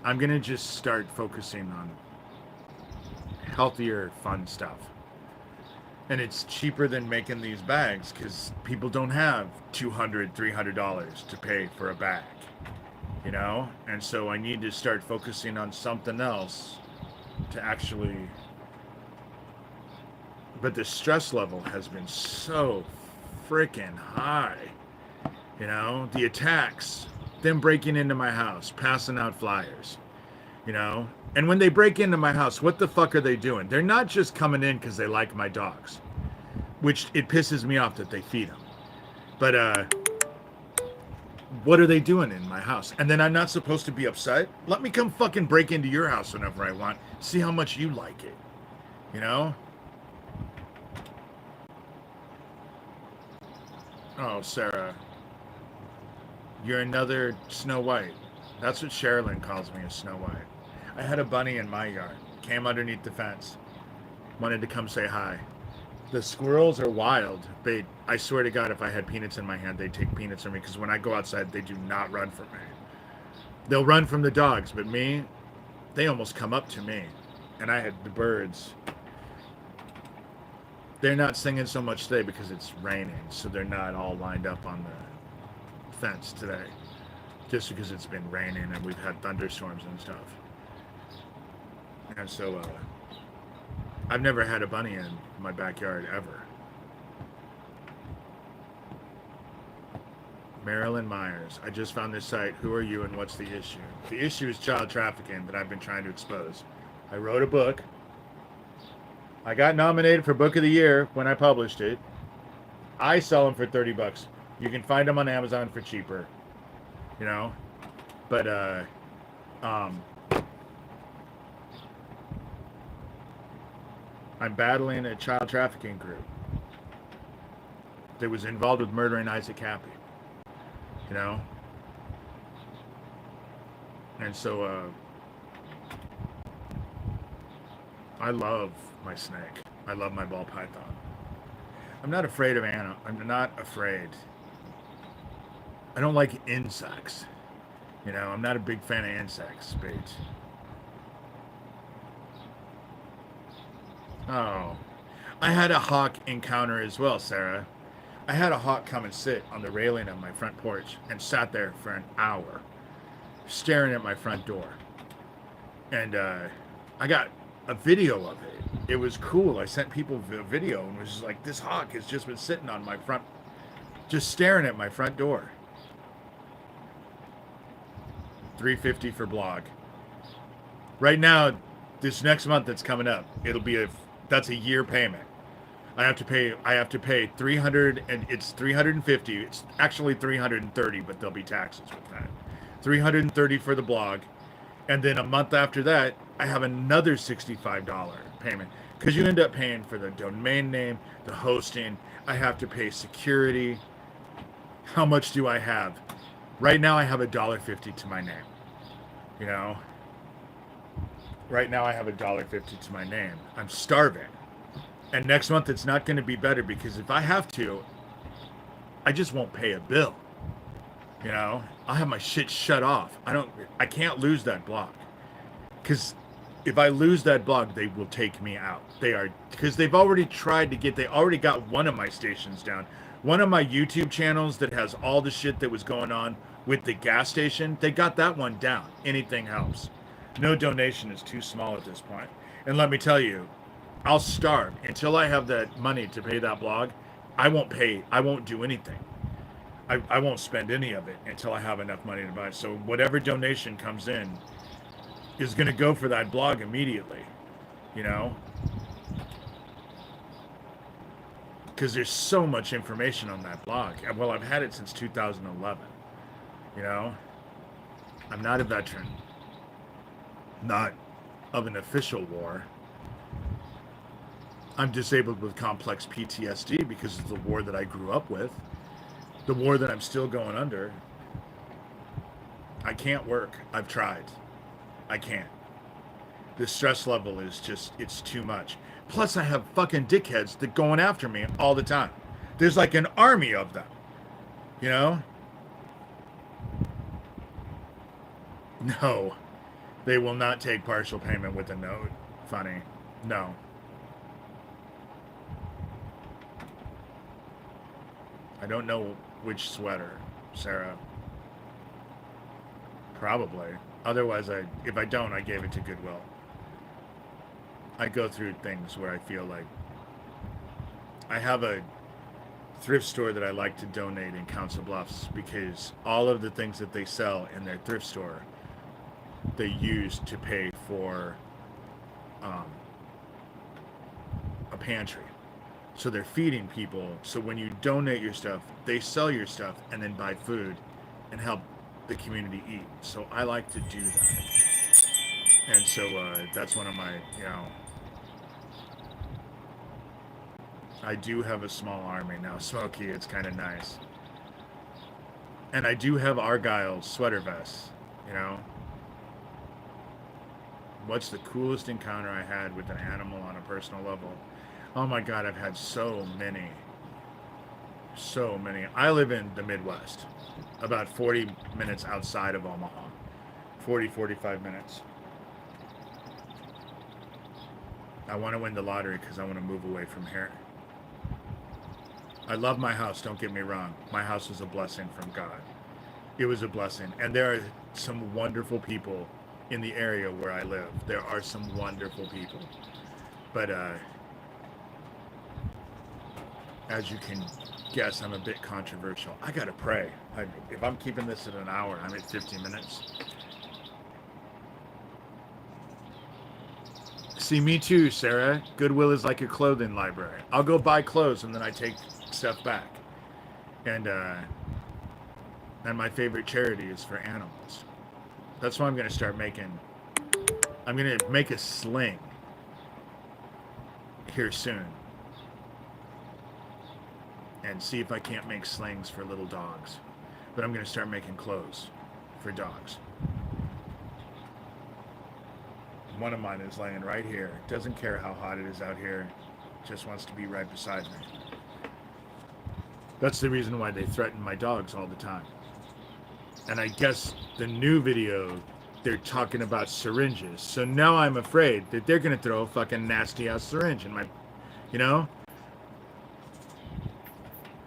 I'm going to just start focusing on healthier, fun stuff. And it's cheaper than making these bags because people don't have $200, $300 to pay for a bag, you know? And so I need to start focusing on something else to actually... But the stress level has been so freaking high, you know? The attacks, them breaking into my house, passing out flyers, you know? And when they break into my house, what the fuck are they doing? They're not just coming in because they like my dogs, which it pisses me off that they feed them. But what are they doing in my house? And then I'm not supposed to be upset? Let me come fucking break into your house whenever I want. See how much you like it. You know? Oh, Sarah, you're another Snow White. That's what Sherilyn calls me, a Snow White. I had a bunny in my yard. Came underneath the fence. Wanted to come say hi. The squirrels are wild. I swear to God, if I had peanuts in my hand, they'd take peanuts from me. Because when I go outside, they do not run from me. They'll run from the dogs, but me, they almost come up to me. And I had the birds. They're not singing so much today because it's raining, so they're not all lined up on the fence today. Just because it's been raining and we've had thunderstorms and stuff. And so, I've never had a bunny in my backyard ever. Marilyn Myers. I just found this site. Who are you and what's the issue? The issue is child trafficking that I've been trying to expose. I wrote a book. I got nominated for Book of the Year when I published it. I sell them for $30. You can find them on Amazon for cheaper. You know? But, I'm battling a child trafficking group that was involved with murdering Isaac Happy. You know? And so, I love my snake. I love my ball python. I'm not afraid of animals. I'm not afraid. I don't like insects. You know, I'm not a big fan of insects, but... Oh. I had a hawk encounter as well, Sarah. I had a hawk come and sit on the railing of my front porch and sat there for an hour, staring at my front door. And I got a video of it. It was cool. I sent people a video and was just like, this hawk has just been sitting on my front, just staring at my front door. $3.50 for blog. Right now, this next month that's coming up, that's a year payment. I have to pay 300 and it's 350. It's actually 330, but there'll be taxes with that. 330 for the blog. And then a month after that, I have another $65 payment because you end up paying for the domain name, the hosting. I have to pay security. How much do I have? Right now I have $1.50 to my name. You know? Right now I have $1.50 to my name. I'm starving. And next month it's not going to be better because if I have to, I just won't pay a bill. You know? I'll have my shit shut off. I can't lose that blog. Because if I lose that blog, they will take me out. Because they've already they already got one of my stations down. One of my YouTube channels that has all the shit that was going on with the gas station, they got that one down. Anything helps. No donation is too small at this point. And let me tell you, I'll starve until I have that money to pay that blog. I won't do anything. I won't spend any of it until I have enough money to buy it. So whatever donation comes in is going to go for that blog immediately, you know? Because there's so much information on that blog. Well, I've had it since 2011, you know? I'm not a veteran. Not of an official war. I'm disabled with complex PTSD because of the war that I grew up with. The war that I'm still going under. I can't work. I've tried. I can't. The stress level is just, it's too much. Plus I have fucking dickheads that going after me all the time. There's like an army of them. You know? No. They will not take partial payment with a note. Funny. No. I don't know which sweater, Sarah. Probably. Otherwise, if I don't, I gave it to Goodwill. I go through things where I feel like I have a thrift store that I like to donate in Council Bluffs because all of the things that they sell in their thrift store, they use to pay for a pantry. So they're feeding people. So when you donate your stuff, they sell your stuff and then buy food and help the community eat. So I like to do that. And so that's one of my, you know, I do have a small army now, Smokey. It's kind of nice. And I do have Argyle sweater vests, you know? What's the coolest encounter I had with an animal on a personal level? Oh my god, I've had so many. So many. I live in the Midwest, about 40 minutes outside of Omaha. 45 minutes. I want to win the lottery because I want to move away from here. I love my house, don't get me wrong. My house was a blessing from God. It was a blessing. And there are some wonderful people in the area where I live. There are some wonderful people. But as you can guess, I'm a bit controversial. I gotta pray. If I'm keeping this at an hour, I'm at 15 minutes. See, me too, Sarah. Goodwill is like a clothing library. I'll go buy clothes and then I take stuff back. And my favorite charity is for animals. That's why I'm gonna start making. I'm gonna make a sling here soon, and see if I can't make slings for little dogs. But I'm gonna start making clothes for dogs. One of mine is laying right here. Doesn't care how hot it is out here. Just wants to be right beside me. That's the reason why they threaten my dogs all the time. And I guess the new video, they're talking about syringes. So now I'm afraid that they're going to throw a fucking nasty ass syringe in my, you know?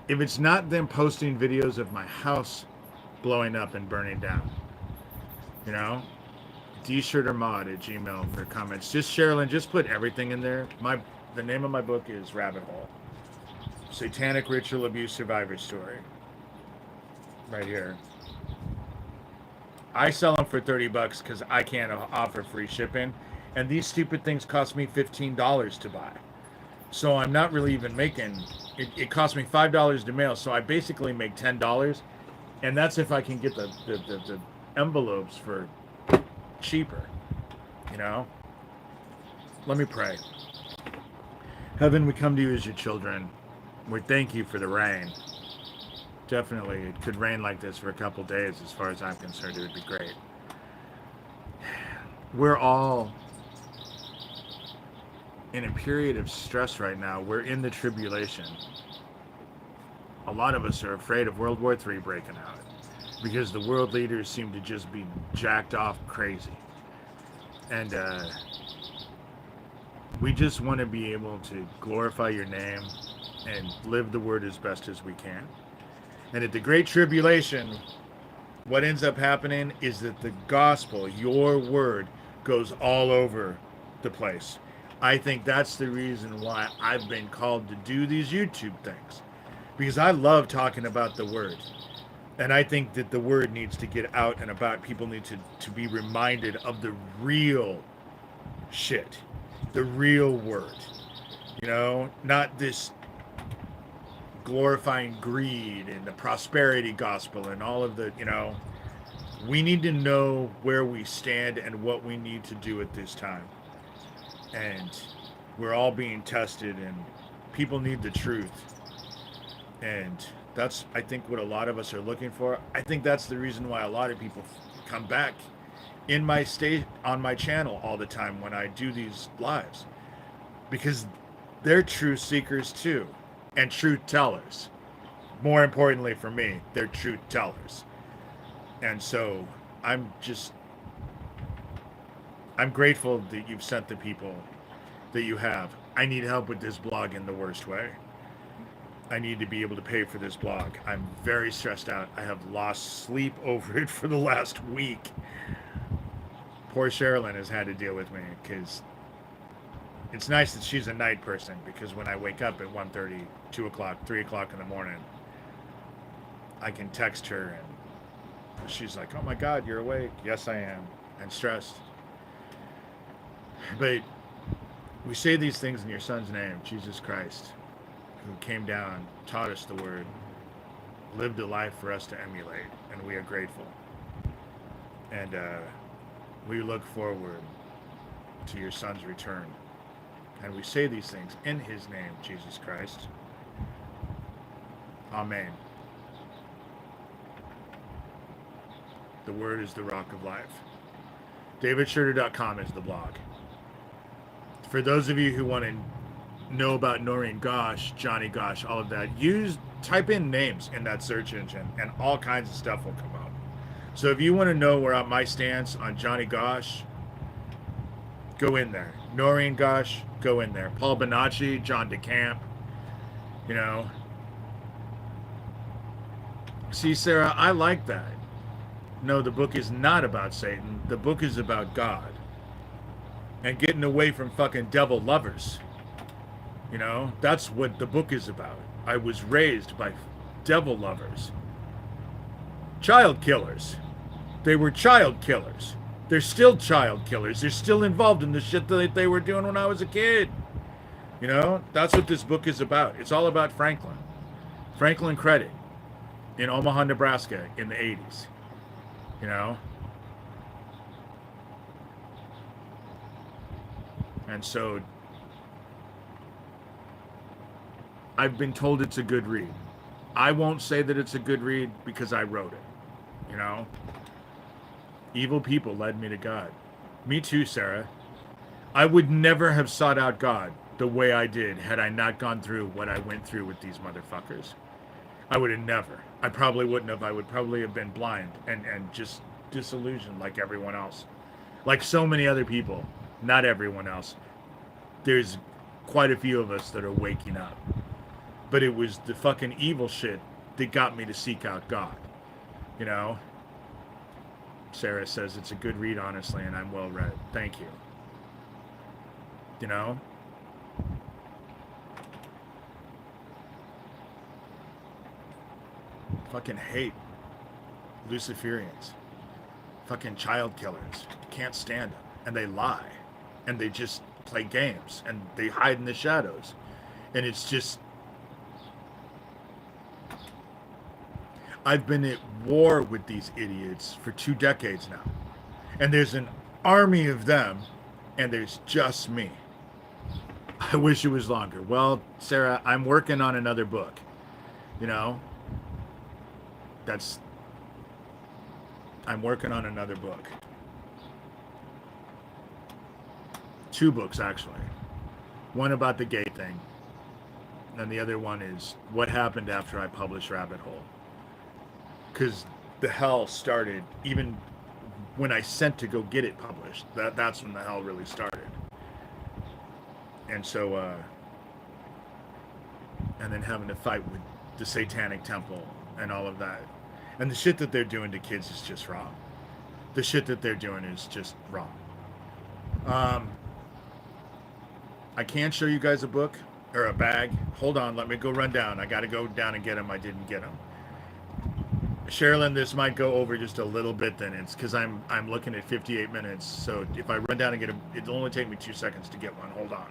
If it's not them posting videos of my house blowing up and burning down, you know? dshurtermod@gmail for comments. Just Sherilyn, just put everything in there. The name of my book is Rabbit Hole. Satanic Ritual Abuse Survivor Story. Right here. I sell them for $30 because I can't offer free shipping. And these stupid things cost me $15 to buy. So I'm not really even making, it cost me $5 to mail. So I basically make $10. And that's if I can get the envelopes for cheaper, you know? Let me pray. Heaven, we come to you as your children. We thank you for the rain. Definitely, it could rain like this for a couple days. As far as I'm concerned, it would be great. We're all in a period of stress right now. We're in the tribulation. A lot of us are afraid of World War III breaking out because the world leaders seem to just be jacked off crazy. And we just want to be able to glorify your name and live the word as best as we can. And at the Great Tribulation, what ends up happening is that the gospel, your word, goes all over the place. I think that's the reason why I've been called to do these YouTube things. Because I love talking about the word. And I think that the word needs to get out and about. People need to be reminded of the real shit. The real word. You know, not this glorifying greed and the prosperity gospel and all of the, you know, we need to know where we stand and what we need to do at this time. And we're all being tested and people need the truth. And that's, I think, what a lot of us are looking for. I think that's the reason why a lot of people come back in my state on my channel all the time when I do these lives, because they're truth seekers too. And truth tellers. More importantly for me, they're truth tellers. And so I'm grateful that you've sent the people that you have. I need help with this blog in the worst way. I need to be able to pay for this blog. I'm very stressed out. I have lost sleep over it for the last week. Poor Sherilyn has had to deal with me because it's nice that she's a night person, because when I wake up at 1:30, 2 o'clock, 3 o'clock in the morning, I can text her and she's like, oh my God, you're awake. Yes, I am. And stressed. But we say these things in your son's name, Jesus Christ, who came down, taught us the word, lived a life for us to emulate, and we are grateful. And we look forward to your son's return. And we say these things in his name, Jesus Christ. Amen. The word is the rock of life. DavidShurter.com is the blog. For those of you who want to know about Noreen Gosh, Johnny Gosh, all of that, type in names in that search engine and all kinds of stuff will come up. So if you want to know where my stance on Johnny Gosh, go in there. Noreen Gosh, go in there. Paul Bonacci, John DeCamp, you know. See, Sarah, I like that. No, the book is not about Satan. The book is about God. And getting away from fucking devil lovers. You know, that's what the book is about. I was raised by devil lovers. Child killers. They were child killers. They're still child killers. They're still involved in the shit that they were doing when I was a kid. You know, that's what this book is about. It's all about Franklin. Franklin Credit in Omaha, Nebraska in the 80s. You know? And so I've been told it's a good read. I won't say that it's a good read because I wrote it. You know? Evil people led me to God. Me too, Sarah. I would never have sought out God the way I did had I not gone through what I went through with these motherfuckers. I would have never. I probably wouldn't have. I would probably have been blind and just disillusioned like everyone else. Like so many other people. Not everyone else. There's quite a few of us that are waking up. But it was the fucking evil shit that got me to seek out God. You know? Sarah says it's a good read, honestly, and I'm well read. Thank you. You know? Fucking hate Luciferians. Fucking child killers. Can't stand them. And they lie. And they just play games. And they hide in the shadows. And it's just... I've been at war with these idiots for 2 decades now. And there's an army of them, and there's just me. I wish it was longer. Well, Sarah, I'm working on another book. You know? I'm working on another book. 2 books, actually. One about the gay thing. And the other one is what happened after I published Rabbit Hole. Because the hell started even when I sent to go get it published. That's when the hell really started. And so, and then having to fight with the Satanic Temple and all of that. And the shit that they're doing to kids is just wrong. The shit that they're doing is just wrong. I can show you guys a book or a bag. Hold on, let me go run down. I got to go down and get them. I didn't get them. Sherilyn, this might go over just a little bit then. It's because I'm looking at 58 minutes. So if I run down and get them, it'll only take me 2 seconds to get one. Hold on.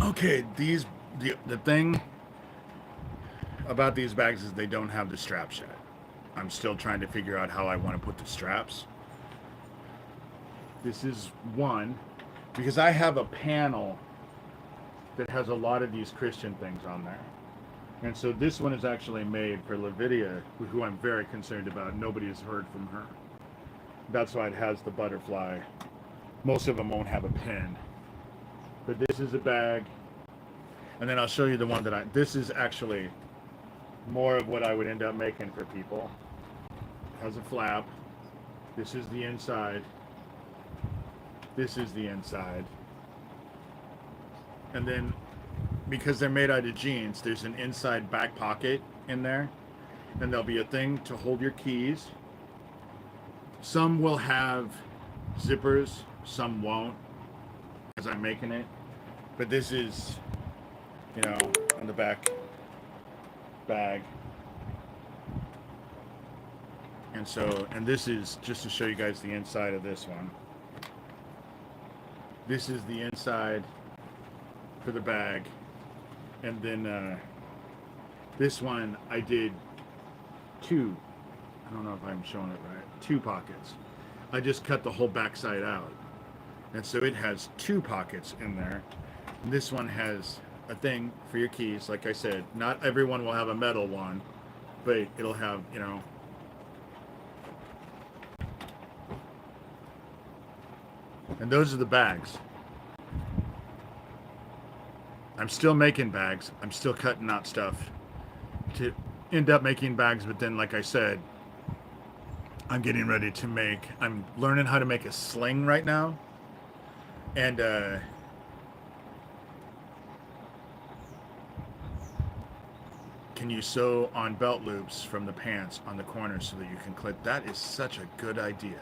Okay, the thing about these bags is they don't have the straps yet. I'm still trying to figure out how I want to put the straps. This is one, because I have a panel that has a lot of these Christian things on there. And so this one is actually made for Lavidia, who I'm very concerned about. Nobody has heard from her. That's why it has the butterfly. Most of them won't have a pin. But this is a bag. And then I'll show you the one that this is actually more of what I would end up making for people. It has a flap. This is the inside. This is the inside. And then, because they're made out of jeans, there's an inside back pocket in there, and there'll be a thing to hold your keys. Some will have zippers, some won't, as I'm making it. But this is, on the back bag. And this is just to show you guys the inside of this one. This is the inside for the bag. And then this one I did two. I don't know if I'm showing it right. 2 pockets. I just cut the whole backside out. And so it has 2 pockets in there. And this one has a thing for your keys. Like I said, not everyone will have a metal one, but it'll have, and those are the bags. I'm still making bags. I'm still cutting out stuff to end up making bags. But then, like I said, I'm getting ready to I'm learning how to make a sling right now. And, can you sew on belt loops from the pants on the corners so that you can clip? That is such a good idea.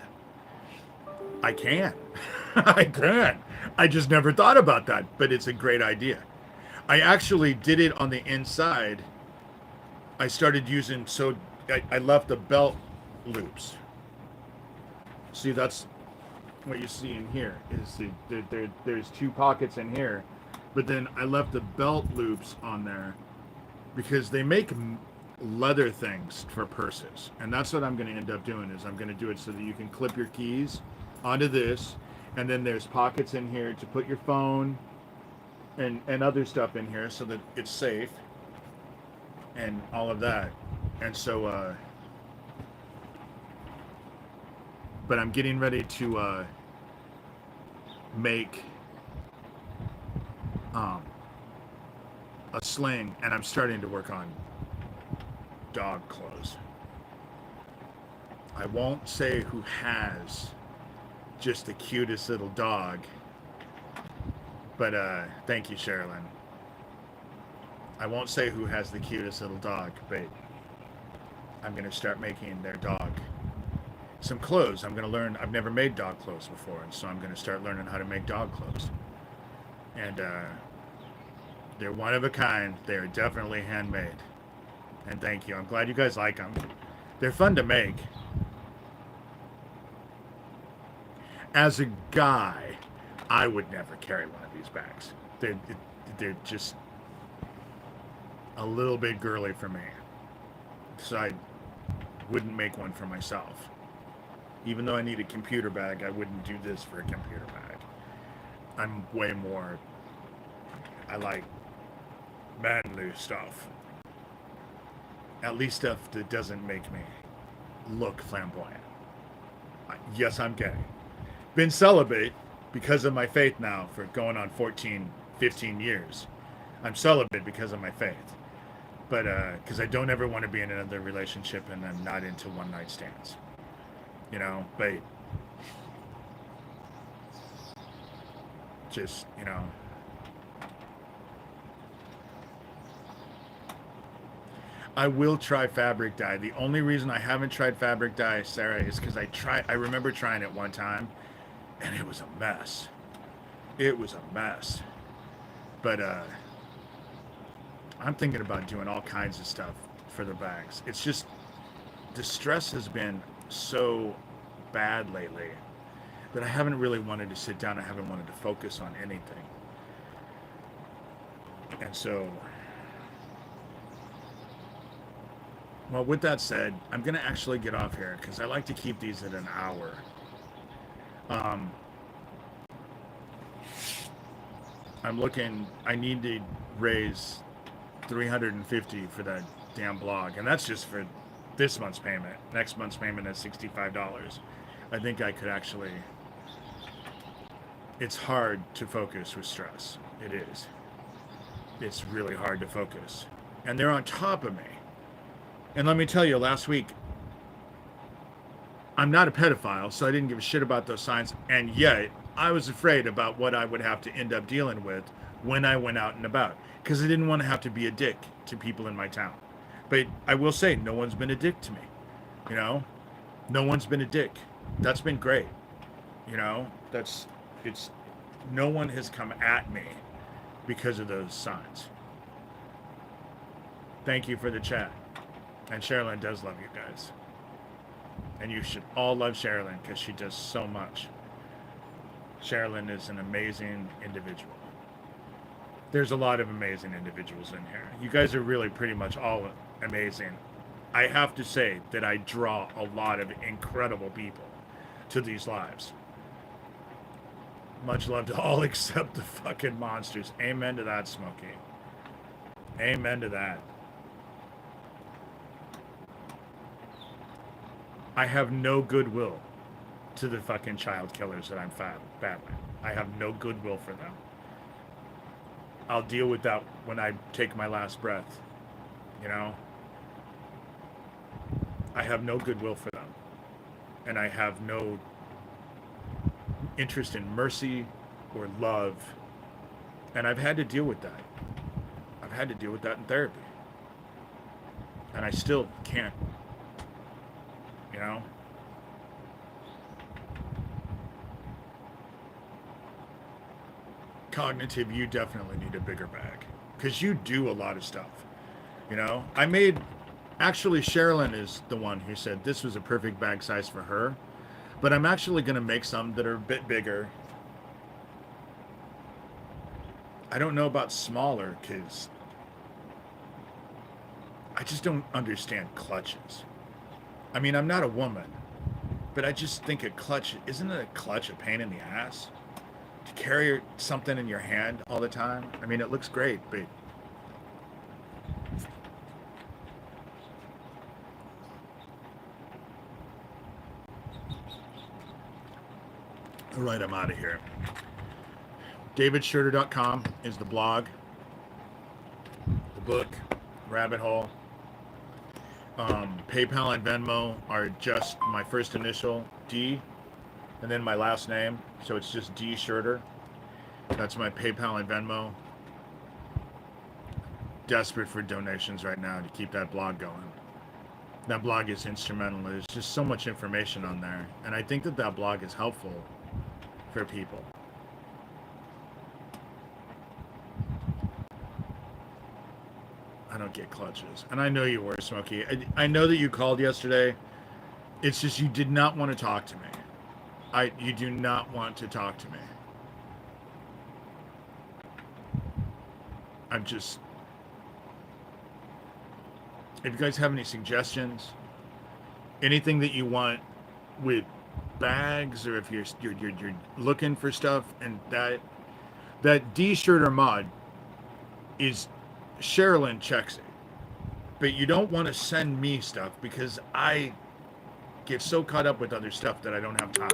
I can. I can. I just never thought about that, but it's a great idea. I actually did it on the inside. I started using, I left the belt loops. See, that's what you see in here is there's 2 pockets in here, but then I left the belt loops on there because they make leather things for purses, and that's what I'm going to end up doing. Is I'm going to do it so that you can clip your keys onto this, and then there's pockets in here to put your phone and other stuff in here so that it's safe and all of that. And so but I'm getting ready to make a sling, and I'm starting to work on dog clothes. I won't say who has just the cutest little dog, but thank you, Sherilyn. I won't say who has the cutest little dog, but I'm going to start making their dog some clothes. I'm going to learn. I've never made dog clothes before, and so I'm going to start learning how to make dog clothes. And they're one of a kind. They're definitely handmade. And thank you. I'm glad you guys like them. They're fun to make. As a guy, I would never carry one of these bags. They're just a little bit girly for me. So I wouldn't make one for myself. Even though I need a computer bag, I wouldn't do this for a computer bag. I'm way more, I like manly stuff. At least stuff that doesn't make me look flamboyant. Yes, I'm gay. Been celibate because of my faith now for going on 14, 15 years. I'm celibate because of my faith. But, because I don't ever want to be in another relationship, and I'm not into one-night stands. But just, I will try fabric dye. The only reason I haven't tried fabric dye, Sarah, is because I remember trying it one time, and it was a mess. It was a mess. But I'm thinking about doing all kinds of stuff for the bags. It's just, the stress has been so bad lately that I haven't really wanted to sit down. I haven't wanted to focus on anything. And so, well, with that said, I'm going to actually get off here because I like to keep these at an hour. I need to raise $350 for that damn blog, and that's just for this month's payment. Next month's payment is $65. I think I could actually, it's hard to focus with stress. It is. It's really hard to focus. And they're on top of me. And let me tell you, last week, I'm not a pedophile, so I didn't give a shit about those signs, and yet I was afraid about what I would have to end up dealing with when I went out and about, because I didn't want to have to be a dick to people in my town. But I will say, no one's been a dick to me. You know, no one's been a dick. That's been great. You know, no one has come at me because of those signs. Thank you for the chat. And Sherilyn does love you guys. And you should all love Sherilyn because she does so much. Sherilyn is an amazing individual. There's a lot of amazing individuals in here. You guys are really pretty much all amazing. I have to say that I draw a lot of incredible people to these lives. Much love to all except the fucking monsters. Amen to that, Smokey. Amen to that. I have no goodwill to the fucking child killers that I'm battling. I have no goodwill for them. I'll deal with that when I take my last breath. You know? I have no goodwill for them. And I have no interest in mercy or love. And I've had to deal with that. I've had to deal with that in therapy. And I still can't. You know? Cognitive, you definitely need a bigger bag. Because you do a lot of stuff. You know? Actually, Sherilyn is the one who said this was a perfect bag size for her. But I'm actually going to make some that are a bit bigger. I don't know about smaller because I just don't understand clutches. I mean, I'm not a woman, but I just think isn't a clutch a pain in the ass? To carry something in your hand all the time? I mean, it looks great, but all right, I'm out of here. DavidShurter.com is the blog, the book, Rabbit Hole. PayPal and Venmo are just my first initial, D, and then my last name. So it's just D Shurter. That's my PayPal and Venmo. Desperate for donations right now to keep that blog going. That blog is instrumental. There's just so much information on there. And I think that blog is helpful for people. I don't get clutches. And I know you were, Smokey. I know that you called yesterday. It's just you did not want to talk to me. You do not want to talk to me. If you guys have any suggestions, anything that you want with bags, or if you're looking for stuff, and that D Shurter mod is Sherilyn checks it, but you don't want to send me stuff because I get so caught up with other stuff that I don't have time.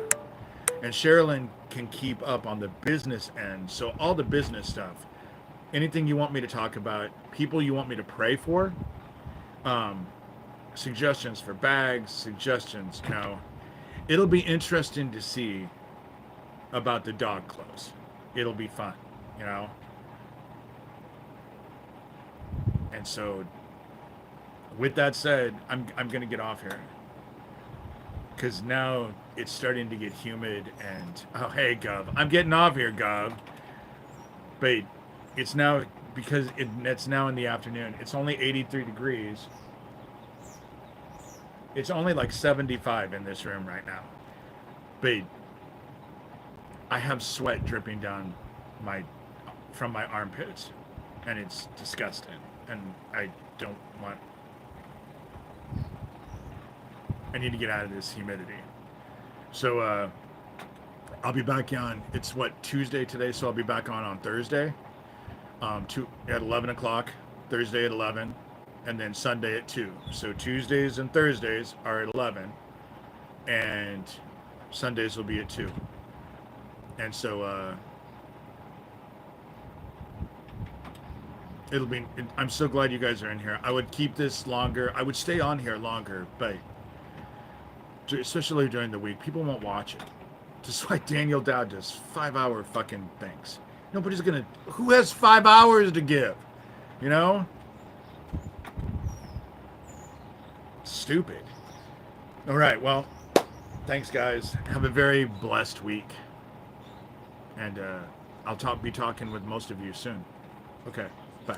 And Sherilyn can keep up on the business end, so all the business stuff, anything you want me to talk about, people you want me to pray for, suggestions for bags, suggestions, it'll be interesting to see about the dog clothes. It'll be fun, And so, with that said, I'm going to get off here. Because now it's starting to get humid and... Oh, hey, Gov. I'm getting off here, Gov. But it's now... Because it's now in the afternoon. It's only 83 degrees. It's only like 75 in this room right now. But I have sweat dripping down from my armpits. And it's disgusting. And I don't want... I need to get out of this humidity. So I'll be back on, it's Tuesday today, so I'll be back on Thursday at 11 o'clock, Thursday at 11, and then Sunday at 2. So Tuesdays and Thursdays are at 11, and Sundays will be at 2. And so I'm so glad you guys are in here. I would keep this longer. I would stay on here longer, but especially during the week, people won't watch it. Just like Daniel Dowd does 5-hour fucking things. Nobody's gonna... Who has 5 hours to give? Stupid. All right, well, thanks, guys. Have a very blessed week. And I'll be talking with most of you soon. Okay, bye.